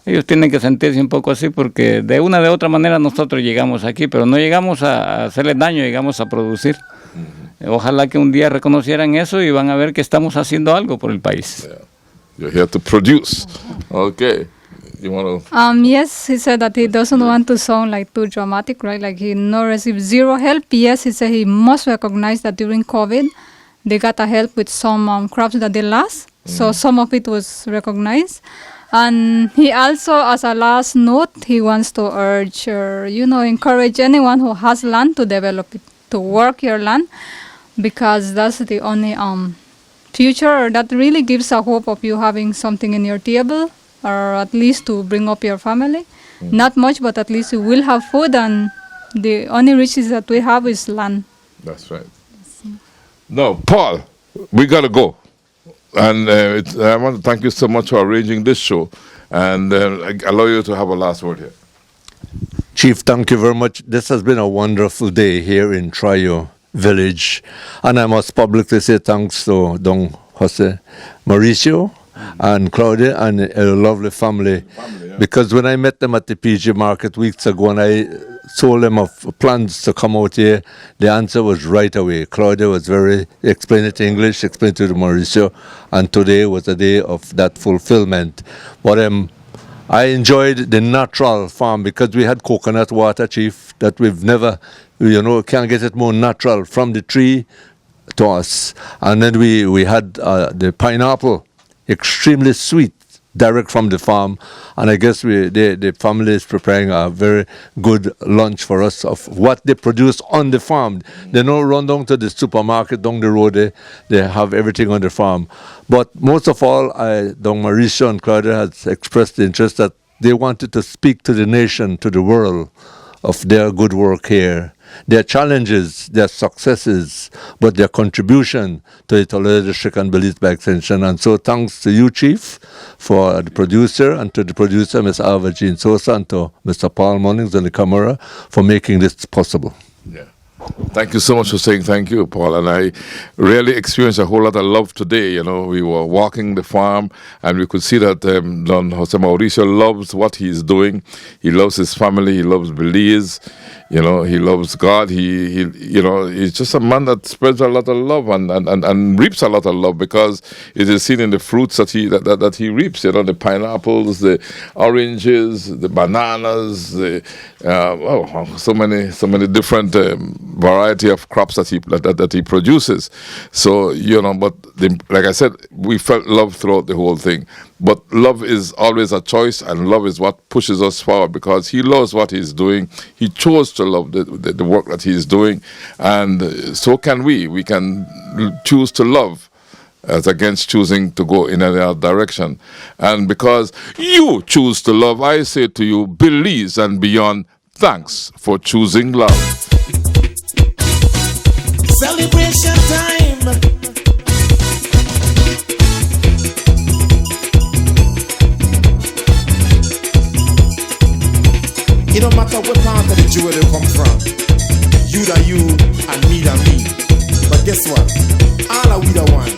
S7: Ellos tienen que sentirse un poco así porque de una de otra manera nosotros llegamos aquí, pero no llegamos a hacerles daño, llegamos a producir. Ojalá que un día reconocieran eso y van a ver que estamos haciendo algo por el país.
S6: Yeah. You're here to produce. Okay. You want to...
S8: Yes, he said that he doesn't want to sound like too dramatic, right? Like he no received zero help. Yes, he said he must recognize that during COVID, they got a help with some crops that they lost. So some of it was recognized. And he also, as a last note, he wants to urge or, encourage anyone who has land to develop it, to work your land, because that's the only future that really gives a hope of you having something in your table, or at least to bring up your family. Not much, but at least you will have food, and the only riches that we have is land.
S6: That's right. No, Paul, we got to go. And I want to thank you so much for arranging this show, and allow you to have a last word here.
S9: Chief, thank you very much. This has been a wonderful day here in Trio Village, and I must publicly say thanks to Don Jose Mauricio and Claudia and a lovely family, because when I met them at the PG Market weeks ago and I told them of plans to come out here, the answer was right away. Claudia was explained it in English, explained to Mauricio, and today was a day of that fulfillment. But I enjoyed the natural farm because we had coconut water, Chief, that we've never, can't get it more natural from the tree to us. And then we had the pineapple, extremely sweet, direct from the farm, and I guess the family is preparing a very good lunch for us of what they produce on the farm. They don't run down to the supermarket down the road. They have everything on the farm. But most of all, Don Mauricio and Claudia has expressed the interest that they wanted to speak to the nation, to the world, of their good work here, their challenges, their successes, but their contribution to the Toledo District and Belize by extension. And so thanks to you, Chief, for the producer, and to the producer, Ms. Alva Jean Sosa, and to Mr. Paul Munnings on the camera for making this possible.
S6: Yeah. Thank you so much for saying thank you, Paul. And I really experienced a whole lot of love today. We were walking the farm and we could see that Don Jose Mauricio loves what he's doing. He loves his family. He loves Belize. He loves God. He's just a man that spreads a lot of love and reaps a lot of love, because it is seen in the fruits that he reaps. The pineapples, the oranges, the bananas, so many different variety of crops that he produces. So but like I said, we felt love throughout the whole thing. But love is always a choice, and love is what pushes us forward, because he loves what he's doing. He chose to love the work that he's doing, and so can we. We can choose to love as against choosing to go in another direction. And because you choose to love, I say to you, Belize and beyond, Thanks for choosing love.
S1: Celebration time. It don't matter what part of the jewel you come from. You da you and me da me. But guess what? All are we the one.